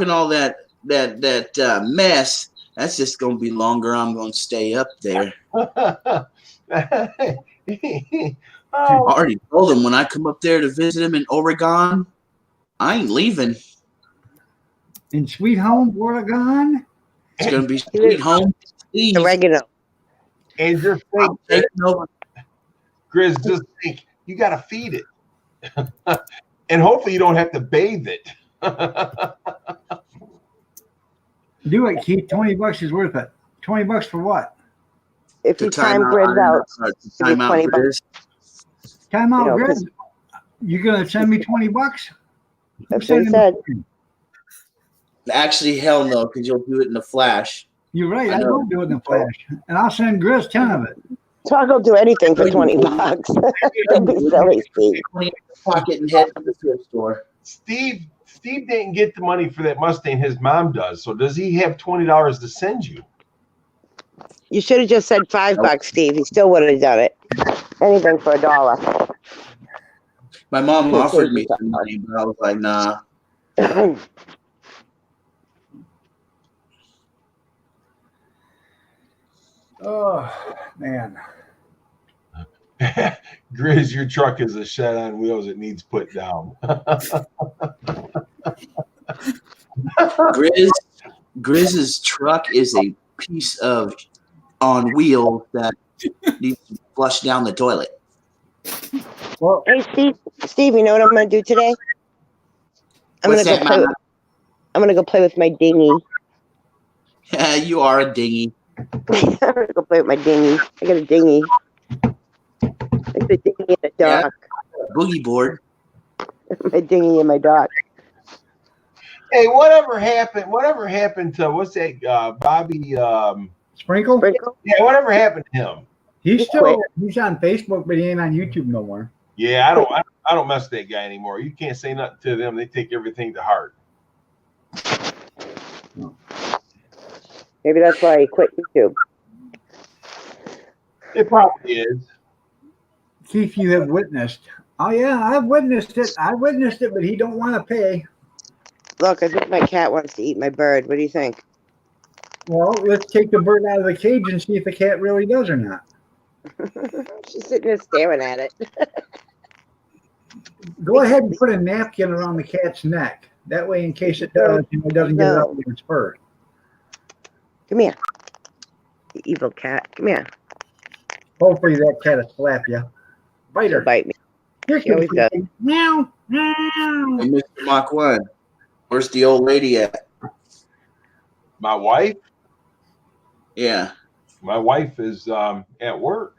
E: all that mess. That's just gonna be longer. I'm gonna stay up there. I
F: oh,
E: already told him when I come up there to visit him in Oregon, I ain't leaving.
A: In Sweet Home, Oregon?
E: It's gonna be sweet home. Steve.
B: Oregano.
F: and just think,
E: I'm taking over.
F: Grizz, just think, you got to feed it. And hopefully you don't have to bathe it.
A: Do it, Keith. $20 is worth it. $20 for what?
B: If you time Grizz out,
E: Time out
B: $20
E: Grizz.
A: Time out,
B: You know,
A: Grizz. You gonna send me $20?
B: that's what he said.
E: Actually, hell no, because you'll do it in a flash.
A: You're right.
E: I
A: I
E: know.
A: will do it in the flash, and I'll send Grizz 10 of it.
B: Talk will do anything for $20. Don't be silly, Steve.
E: Pocket and head to the thrift store.
F: Steve Steve didn't get the money for that Mustang. His mom does. So does he have $20 to send you?
B: You should have just said $5, Steve. He still would have done it. Anything for $1.
E: My mom offered me some money, but I was like, nah.
A: Oh, man.
F: Grizz, your truck is a shed on wheels. It needs put down.
E: Grizz's truck is a piece of on wheels that needs to flush down the toilet.
A: Well,
B: Hey, Steve, you know what I'm going to do today? I'm
E: What's
B: going to
E: that,
B: go play.
E: Mama?
B: I'm going to go play with my dinghy.
E: You are a dinghy.
B: I'm going to go play with my dinghy. I got a dinghy. It's a dinghy and a
E: Yeah.
B: dock.
E: Boogie board.
B: My dinghy and my dock.
F: Hey, whatever happened to what's that Bobby
A: Sprinkle?
B: Sprinkle?
F: yeah, whatever happened to him?
A: He's on Facebook, but he ain't on YouTube no more.
F: Yeah, I don't mess with that guy anymore. You can't say nothing to them. They take everything to heart.
B: Maybe that's why he quit YouTube.
F: It probably is.
A: Keith, you have witnessed. Oh yeah, I've witnessed it. I witnessed it, but he don't want to pay.
B: Look, I think my cat wants to eat my bird. What do you think?
A: Well, let's take the bird out of the cage and see if the cat really does or not.
B: She's sitting there staring at it.
A: Go ahead and put a napkin around the cat's neck. That way, in case it does, it doesn't get it up with its fur.
B: Come here. You evil cat. Come here.
A: Hopefully that cat will slap you. Bite
B: She'll
A: her.
B: bite me.
A: Here
B: She always does.
A: Meow, meow.
E: Hey, Mr. Mach 1, where's the old lady at?
F: My wife
E: Yeah,
F: is at work.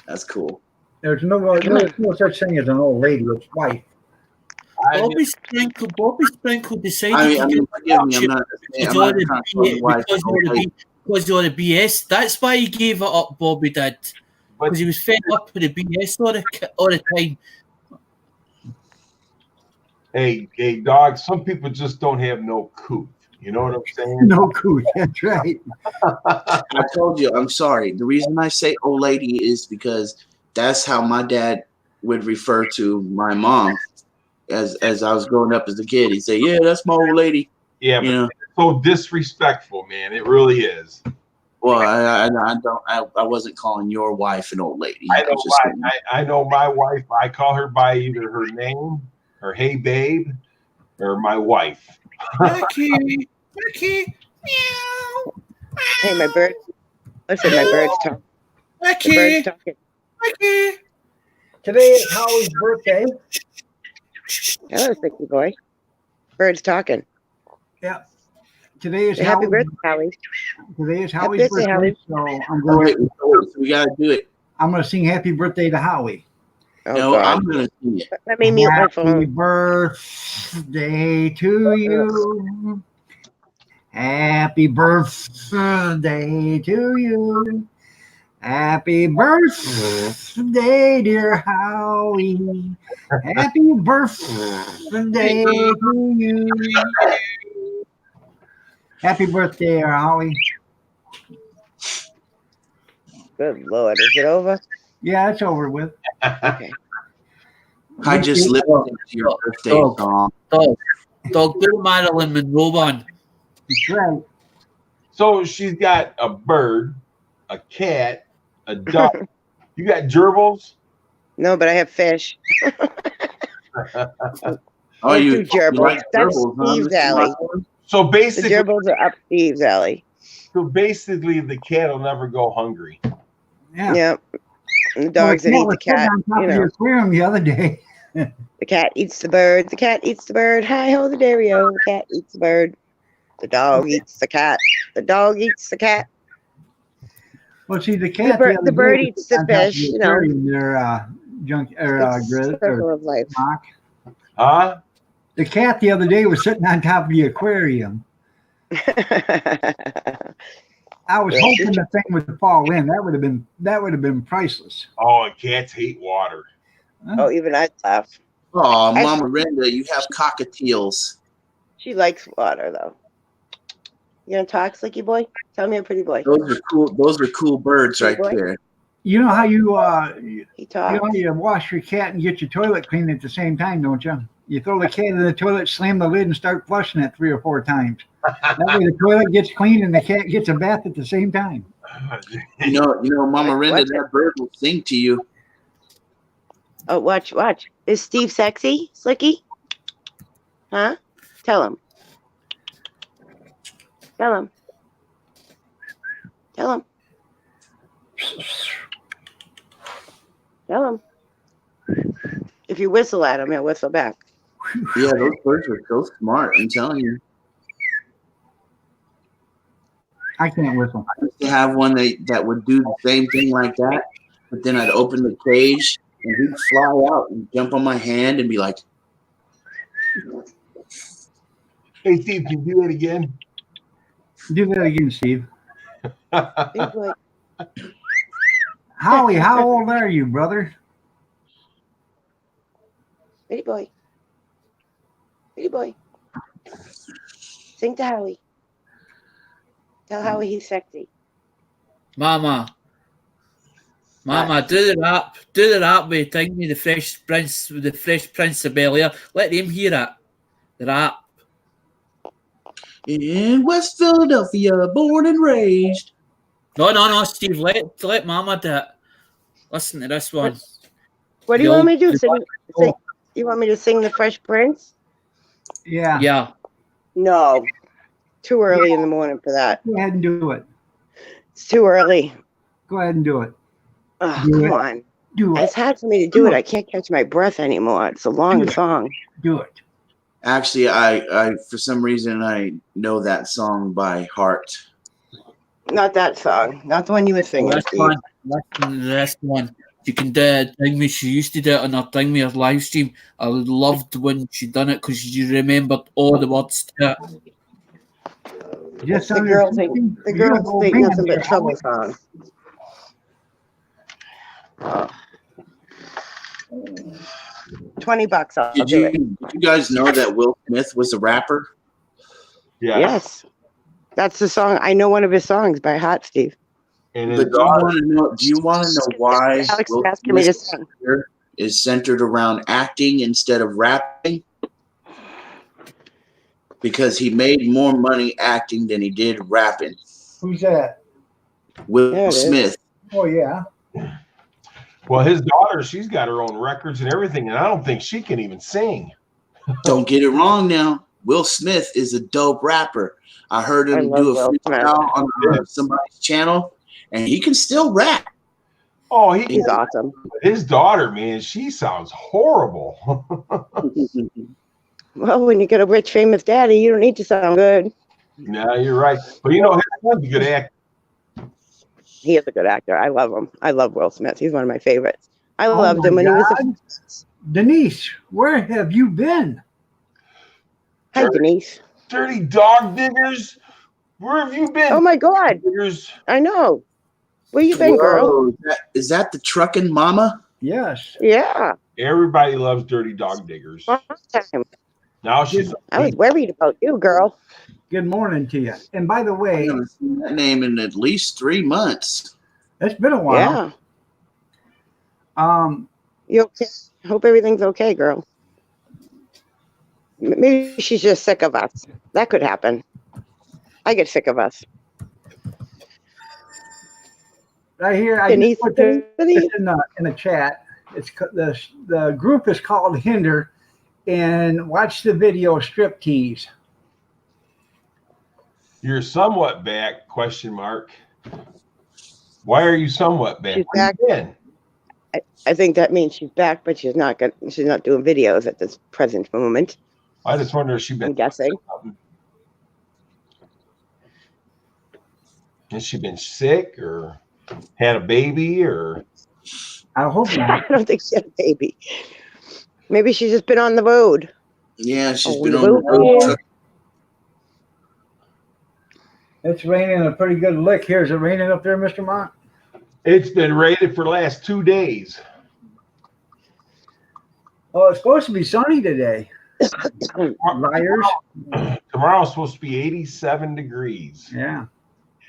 E: that's cool.
A: There's no such thing as an old lady. It's wife.
C: Bobby Sprinkle decided
E: I mean, forgive me, I'm not
C: because
E: trying
C: of
E: to call the wife
C: because
E: an old lady.
C: of the BS. That's why he gave it up, Bobby did.
F: But
C: Because he was fed up with the BS all the time.
F: hey, dog. Some people just don't have no couth. You know what I'm saying?
A: No coot. That's right.
E: I told you, I'm sorry. The reason I say old lady is because that's how my dad would refer to my mom as I was growing up as a kid. He'd say, "Yeah, that's my old lady."
F: Yeah,
E: You
F: but
E: know.
F: it's so disrespectful, man. It really is.
E: Well, I wasn't calling your wife an old lady.
F: I know my wife. I call her by either her name, or hey babe, or my wife.
C: Ricky, meow.
B: Hey, my bird. Listen, my bird's talking. The
C: Ricky,
B: bird's talking.
C: Ricky.
A: Today is Howie's birthday.
B: Hello, sexy boy. Bird's talking.
A: Yeah. Today is
B: Happy
A: Howie's
B: birthday, Howie.
A: Today is
B: Happy
A: Howie's
B: birthday,
A: birthday.
B: Howie.
A: So I'm
E: Oh,
A: going.
E: wait, so we gotta do it.
A: I'm going to sing Happy Birthday to Howie.
B: Oh,
E: No,
B: God.
E: I'm gonna sing it.
B: Let me mute my
A: Happy
B: phone.
A: birthday to you. Happy birthday to you. Happy birthday, dear Howie. Happy birthday to you. Happy birthday, Howie.
B: Good Lord. Is it over?
A: Yeah, it's over with.
B: Okay.
E: I just listened to your birthday song.
C: Dog, do Marilyn Monroe one.
A: That's right.
F: So she's got a bird, a cat, a duck. You got gerbils?
B: No, but I have fish.
E: Oh, you
B: gerbils.
E: like
B: That's
E: gerbils, huh,
B: Steve's
E: Mr.
B: alley.
E: Mach 1?
F: So
B: The
F: basically,
B: gerbils are up Steve's alley.
F: the cat will never go hungry.
A: Yeah.
B: Yep. And the dogs that eat the
A: was sitting
B: cat,
A: on top
B: you
A: of the
B: know,
A: aquarium the other day.
B: the cat eats the bird. The cat eats the bird. Hi ho, the dairy-o. The cat eats the bird. The dog eats the cat. The dog eats the cat.
A: Well, see, the cat.
B: The bird eats the fish, you know.
A: Their junk or
B: It's
A: grid
B: the circle
A: or
B: of life.
A: mock.
F: Huh?
A: The cat the other day was sitting on top of the aquarium. I was
B: Yeah,
A: hoping the thing would fall in. That would have been priceless.
F: Oh, cats hate water.
B: Oh, even I'd laugh.
E: Oh, Mama Renda, you have cockatiels.
B: She likes water though. You gonna talk, Slicky boy? Tell me a pretty boy.
E: Those are cool. Those are cool birds right
B: Boy.
E: there.
A: You know how you
B: He talks.
A: you wash your cat and get your toilet clean at the same time, don't you? You throw the cat in the toilet, slam the lid, and start flushing it 3 or 4 times. That way the toilet gets clean and the cat gets a bath at the same time.
E: You know, Mama Renda,
B: Watch
E: that bird will sing to you.
B: Oh, watch. Is Steve sexy, Slicky? Huh? Tell him. Tell him. Tell him. Tell him. If you whistle at him, he'll whistle back.
E: Yeah, those birds are so smart. I'm telling you.
A: I can't whistle.
E: I used to have one that would do the same thing like that, but then I'd open the cage and he'd fly out and jump on my hand and be like,
F: Hey, Steve, can you do that again?
A: Do that again, Steve.
B: Big boy.
A: Howie, how old are you, brother?
B: Pretty boy. Pretty boy. Sing to Howie. Tell Howie he's sexy.
C: Mama, do the rap with thing me, the Fresh Prince of Bel-Air. Let them hear it. The rap.
E: in West Philadelphia, born and raised.
C: No, Steve, let Mama do it. Listen to this one.
B: What do you want me to do? Sing, you want me to sing the Fresh Prince?
A: Yeah.
C: Yeah.
B: No. Too early in the morning for that.
A: Go ahead and do it.
B: It's too early.
A: Go ahead and do it.
B: Oh,
A: Do
B: come
A: it.
B: on.
A: Do
B: It's
A: it.
B: hard for me to do it. I can't catch my breath anymore. It's a long song.
A: Do it.
E: Actually, I for some reason I know that song by heart.
B: Not that song. Not the one you were singing,
C: This
B: Steve.
C: one. Listen to this one. You can do it. Thing me, she used to do it on her thing me, her live stream. I loved when she done it because you remembered all the words to it.
A: Just
B: The
A: under
B: girls
A: 50,
B: ain't, the
A: you
B: girls
A: don't
B: ain't
A: bring
B: nothing
A: them
B: but
A: to
B: trouble songs. 20 bucks. I'll
E: Did
B: do it.
E: you guys know that Will Smith was a rapper?
F: Yeah.
B: Yes. That's the song. I know one of his songs by heart, Steve.
F: And
E: But
F: his daughter,
E: do you want to know why
B: Alex
E: Will
B: is asking me to
E: Smith's
B: sing.
E: career is centered around acting instead of rapping? Because he made more money acting than he did rapping.
A: Who's that?
E: Will
B: There it is.
E: Smith.
A: Oh, yeah.
F: well, his daughter, she's got her own records and everything, and I don't think she can even sing.
E: Don't get it wrong now. Will Smith is a dope rapper. I heard
B: I
E: him
B: love
E: do a
B: Will Smith.
E: freestyle on somebody's channel, and he can still rap.
F: Oh,
B: He's awesome.
F: his daughter, man, she sounds horrible.
B: Well, when you get a rich, famous daddy, you don't need to sound good.
F: No, you're right. But you know, his son's a good actor.
B: He is a good actor. I love him. I love Will Smith. He's one of my favorites. I
A: Oh
B: loved
A: my
B: him when he was
A: God. Denise, where have you been?
B: a... Hi, Denise.
F: Dirty dog diggers. Where have you been?
B: Oh, my God.
F: Diggers?
B: I know. Where you been, girl?
E: Whoa, is that the trucking mama?
A: Yes.
B: Yeah.
F: Everybody loves dirty dog diggers.
B: Long time.
F: Now she's
B: I was worried about you, girl.
A: Good morning to you. And by the
E: I
A: way,
E: haven't seen that name in at least 3 months.
A: it's been a while.
B: Yeah. You okay? I hope everything's okay, girl. Maybe she's just sick of us. That could happen. I get sick of us.
A: Right here, I
B: Denise,
A: just put this
B: Denise.
A: in the chat. It's the group is called Hinder, and watch the video Striptease.
F: You're somewhat back, question mark. Why are you somewhat back?
B: She's
F: Where you
B: back.
F: been?
B: I think that means she's back, but she's not doing videos at this present moment.
F: I just wonder if she's
B: I'm
F: been
B: guessing.
F: has she been sick or had a baby or
A: I hope
B: I
A: not.
B: don't think she had a baby. Maybe she's just been on the road.
E: Yeah, she's
B: Oh,
E: been
B: the
E: on the
B: road,
E: road.
B: yeah.
A: It's raining a pretty good lick here. Is it raining up there, Mr. Mont?
F: it's been rated for the last 2 days.
A: Oh, it's supposed to be sunny today. Liars.
F: Tomorrow's supposed to be 87 degrees.
A: Yeah.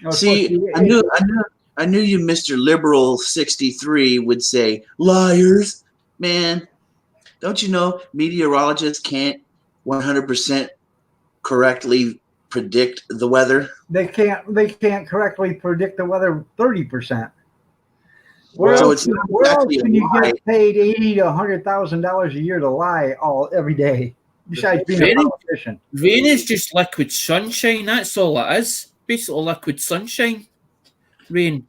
A: No, it's
E: See,
A: supposed to be
E: I knew you, Mr. Liberal 63, would say liars. Man, don't you know meteorologists can't 100% correctly predict the weather?
A: They can't correctly predict the weather 30%.
E: So it's not
A: Where else
E: exactly a
A: can you
E: lie.
A: get paid $80,000 to $100,000 a year to lie every day? Besides being a
C: Very-
A: politician.
C: Rain is just liquid sunshine. That's all it is. Basically, liquid sunshine. Rain.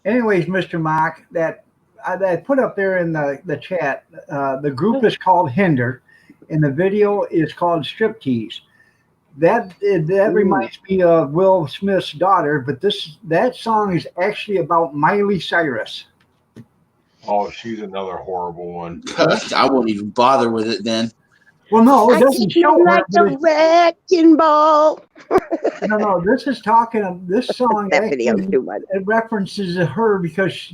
A: Anyways, Mr. Mock, that I put up there in the chat, the group is called Hinder, and the video is called Striptease. That reminds me of Will Smith's daughter, but that song is actually about Miley Cyrus.
F: Oh, she's another horrible one.
E: I won't even bother with it then.
A: Well, no, it
B: I
A: doesn't
B: think you
A: show her.
B: like
A: but
B: a wrecking ball.
A: No, this is talking of this song.
B: That video
A: actually,
B: too much.
A: it references her because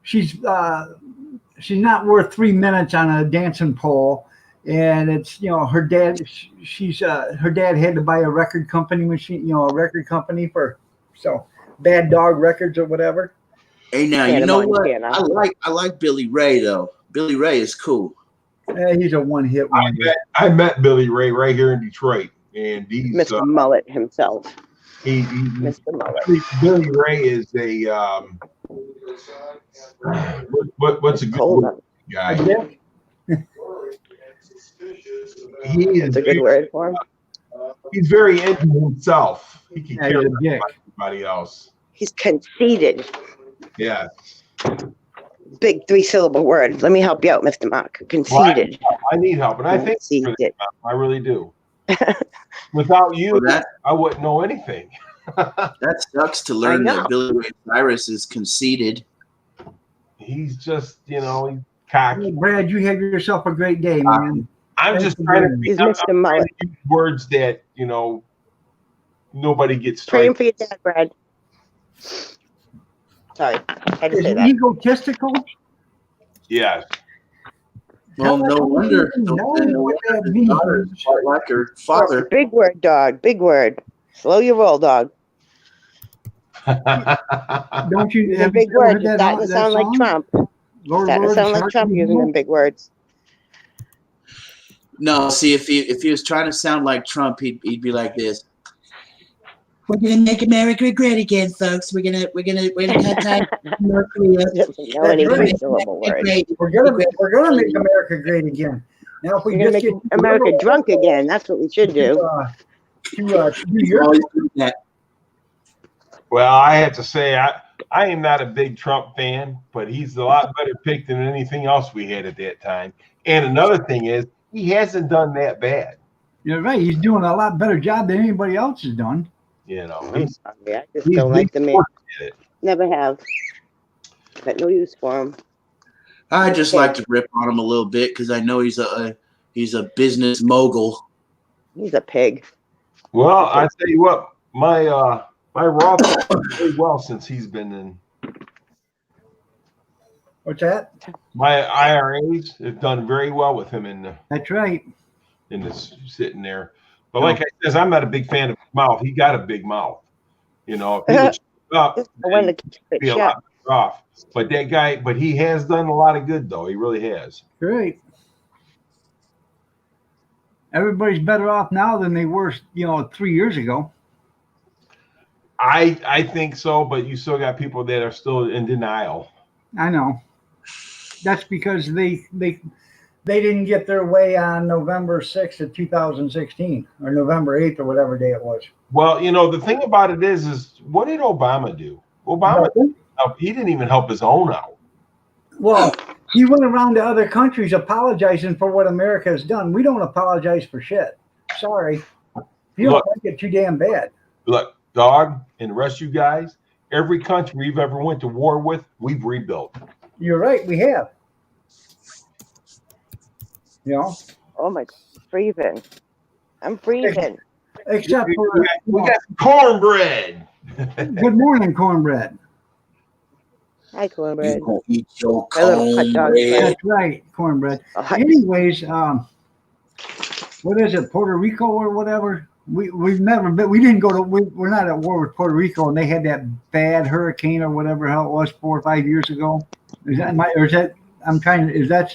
A: she's not worth 3 minutes on a dancing pole, and it's her dad. Her dad had to buy a record company machine, a record company for Bad Dog Records or whatever.
E: Hey, now
B: Yeah,
E: you
B: the
E: know what?
B: Montana.
E: I like Billy Ray though. Billy Ray is cool.
A: He's a one-hit wonder.
F: I met Billy Ray right here in Detroit, and he's
B: Mr. Mullet himself.
F: Mr.
B: Mr. Mullet.
F: Billy Ray is a what's a good
B: Cold.
F: word, guy?
A: Dick?
F: He is
B: That's a good word for him.
F: He's very into himself. He can
A: Yeah,
F: care
A: he's a
F: about
A: dick.
F: everybody else.
B: He's conceited.
F: Yeah.
B: Big 3-syllable word. Let me help you out, Mr. Mock. Conceited.
F: I need help, and I think
B: Conceited.
F: I really do. Without you,
E: Well, that
F: I wouldn't know anything.
E: that sucks to learn
B: know.
E: that Billy Ray Cyrus is conceited.
F: He's just, he's cocky.
A: Brad, you have yourself a great day, man.
F: I'm just trying to
B: He's
F: I'm
B: Mr.
F: trying
B: Mullet.
F: to use words that nobody gets
B: Praying
F: straight.
B: for your dad, Brad. Sorry. I had to
A: Is
B: say
A: he
B: that.
A: egotistical?
F: Yeah.
E: Well, no wonder.
A: No,
E: No
A: what that
E: wonder his daughter is
A: means.
E: quite like her father.
B: Big word, dog. Big word. Slow your roll, dog.
A: Don't you?
B: The
A: Have you
B: big
A: ever
B: word.
A: heard
B: You're
A: that
B: starting to
A: that
B: sound like
A: song?
B: Trump.
A: Lord,
B: Starting to
A: Lord,
B: sound like
A: Shark
B: Trump using
A: People?
B: them big words.
E: No, see, if he was trying to sound like Trump, he'd be like this. We're gonna make America great again, folks. We're gonna cut ties with North Korea.
B: Doesn't know any
A: That's right.
B: 3-syllable words.
A: We're gonna make America great again. Now, if we
B: We're
A: just
B: gonna
A: get
B: make America drunk again. That's what we should do.
A: to do
E: He's
A: your
E: always doing that.
F: Well, I have to say, I am not a big Trump fan, but he's a lot better pick than anything else we had at that time. And another thing is, he hasn't done that bad.
A: You're right. He's doing a lot better job than anybody else has done.
B: I'm
F: He's,
B: sorry. I just
F: he's
B: don't like the man.
F: at it.
B: Never have. Got no use for him.
E: I just like to rip on him a little bit because I know he's a business mogul.
B: He's a pig.
F: Well, I tell you what, my Roth has done very well since he's been in.
A: What's that?
F: My IRAs have done very well with him
A: That's right.
F: in this sitting there. But like I said, I'm not a big fan of his mouth. He got a big mouth. If he would shut up,
B: I wanted to keep
F: he'd be
B: it
F: a
B: shut.
F: lot better off. But he has done a lot of good though. He really has.
A: Great. Everybody's better off now than they were, 3 years ago.
F: I think so, but you still got people that are still in denial.
A: I know. That's because they didn't get their way on November 6th of 2016 or November 8th or whatever day it was.
F: Well, the thing about it is what did Obama do? Obama, he didn't even help his own out.
A: Well, he went around to other countries apologizing for what America has done. We don't apologize for shit. Sorry. If you don't
F: Look.
A: like it too damn bad.
F: Look, dog, and the rest of you guys, every country we've ever went to war with, we've rebuilt.
A: You're right, we have.
B: Oh my God. Freezing. I'm freezing.
A: Except for
F: We got some cornbread.
A: good morning, cornbread.
B: Hi,
E: You
B: cornbread.
E: gonna eat your
B: My little hot dog
E: cornbread?
B: friend.
A: That's right, cornbread.
B: Oh, hi.
A: Anyways, what is it, Puerto Rico or whatever? We've never been. We didn't go to. We're not at war with Puerto Rico, and they had that bad hurricane or whatever hell it was 4 or 5 years ago. Is that my? Or is that? I'm trying to. Is that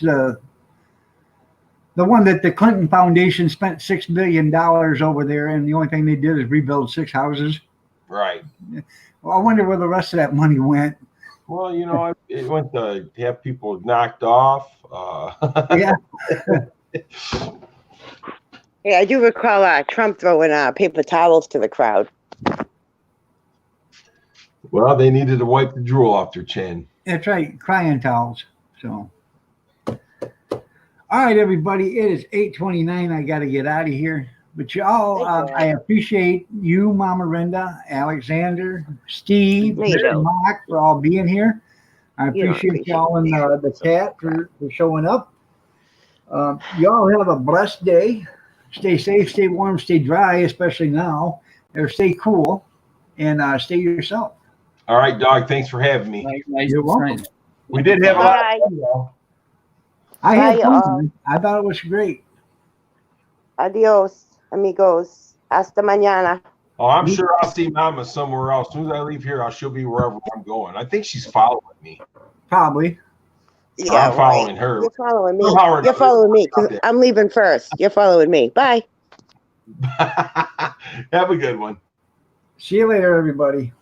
A: the one that the Clinton Foundation spent $6 billion over there, and the only thing they did is rebuild 6 houses?
F: Right.
A: Well, I wonder where the rest of that money went.
F: Well, it went to have people knocked off.
A: Yeah.
B: Yeah, I do recall Trump throwing paper towels to the crowd.
F: Well, they needed to wipe the drool off their chin.
A: That's right, crying towels. So, all right, everybody, it is 8:29. I got to get out of here. But y'all,
B: Thank you.
A: I appreciate you, Mama Renda, Alexander, Steve,
B: No, you
A: Mr.
B: don't.
A: Mock for all being here. I
B: You don't
A: appreciate y'all in
B: appreciate
A: the chat for showing up. Y'all have a blessed day. Stay safe, stay warm, stay dry, especially now. Or stay cool, and stay yourself.
F: All right, dog. Thanks for having me.
C: Nice.
A: You're welcome.
F: We did have a lot
B: Bye.
F: of fun, though.
A: I had
B: Bye,
A: fun.
B: y'all.
A: Man. I thought it was great.
B: Adios, amigos. Hasta mañana.
F: Oh, I'm sure I'll see Mama somewhere else. As soon as I leave here, she'll be wherever I'm going. I think she's following me.
A: Probably.
B: Yeah,
F: I'm following her.
B: You're following me.
F: Somehow or
B: You're
F: another.
B: following me because I'm leaving first. You're following me. Bye.
F: Have a good one.
A: See you later, everybody.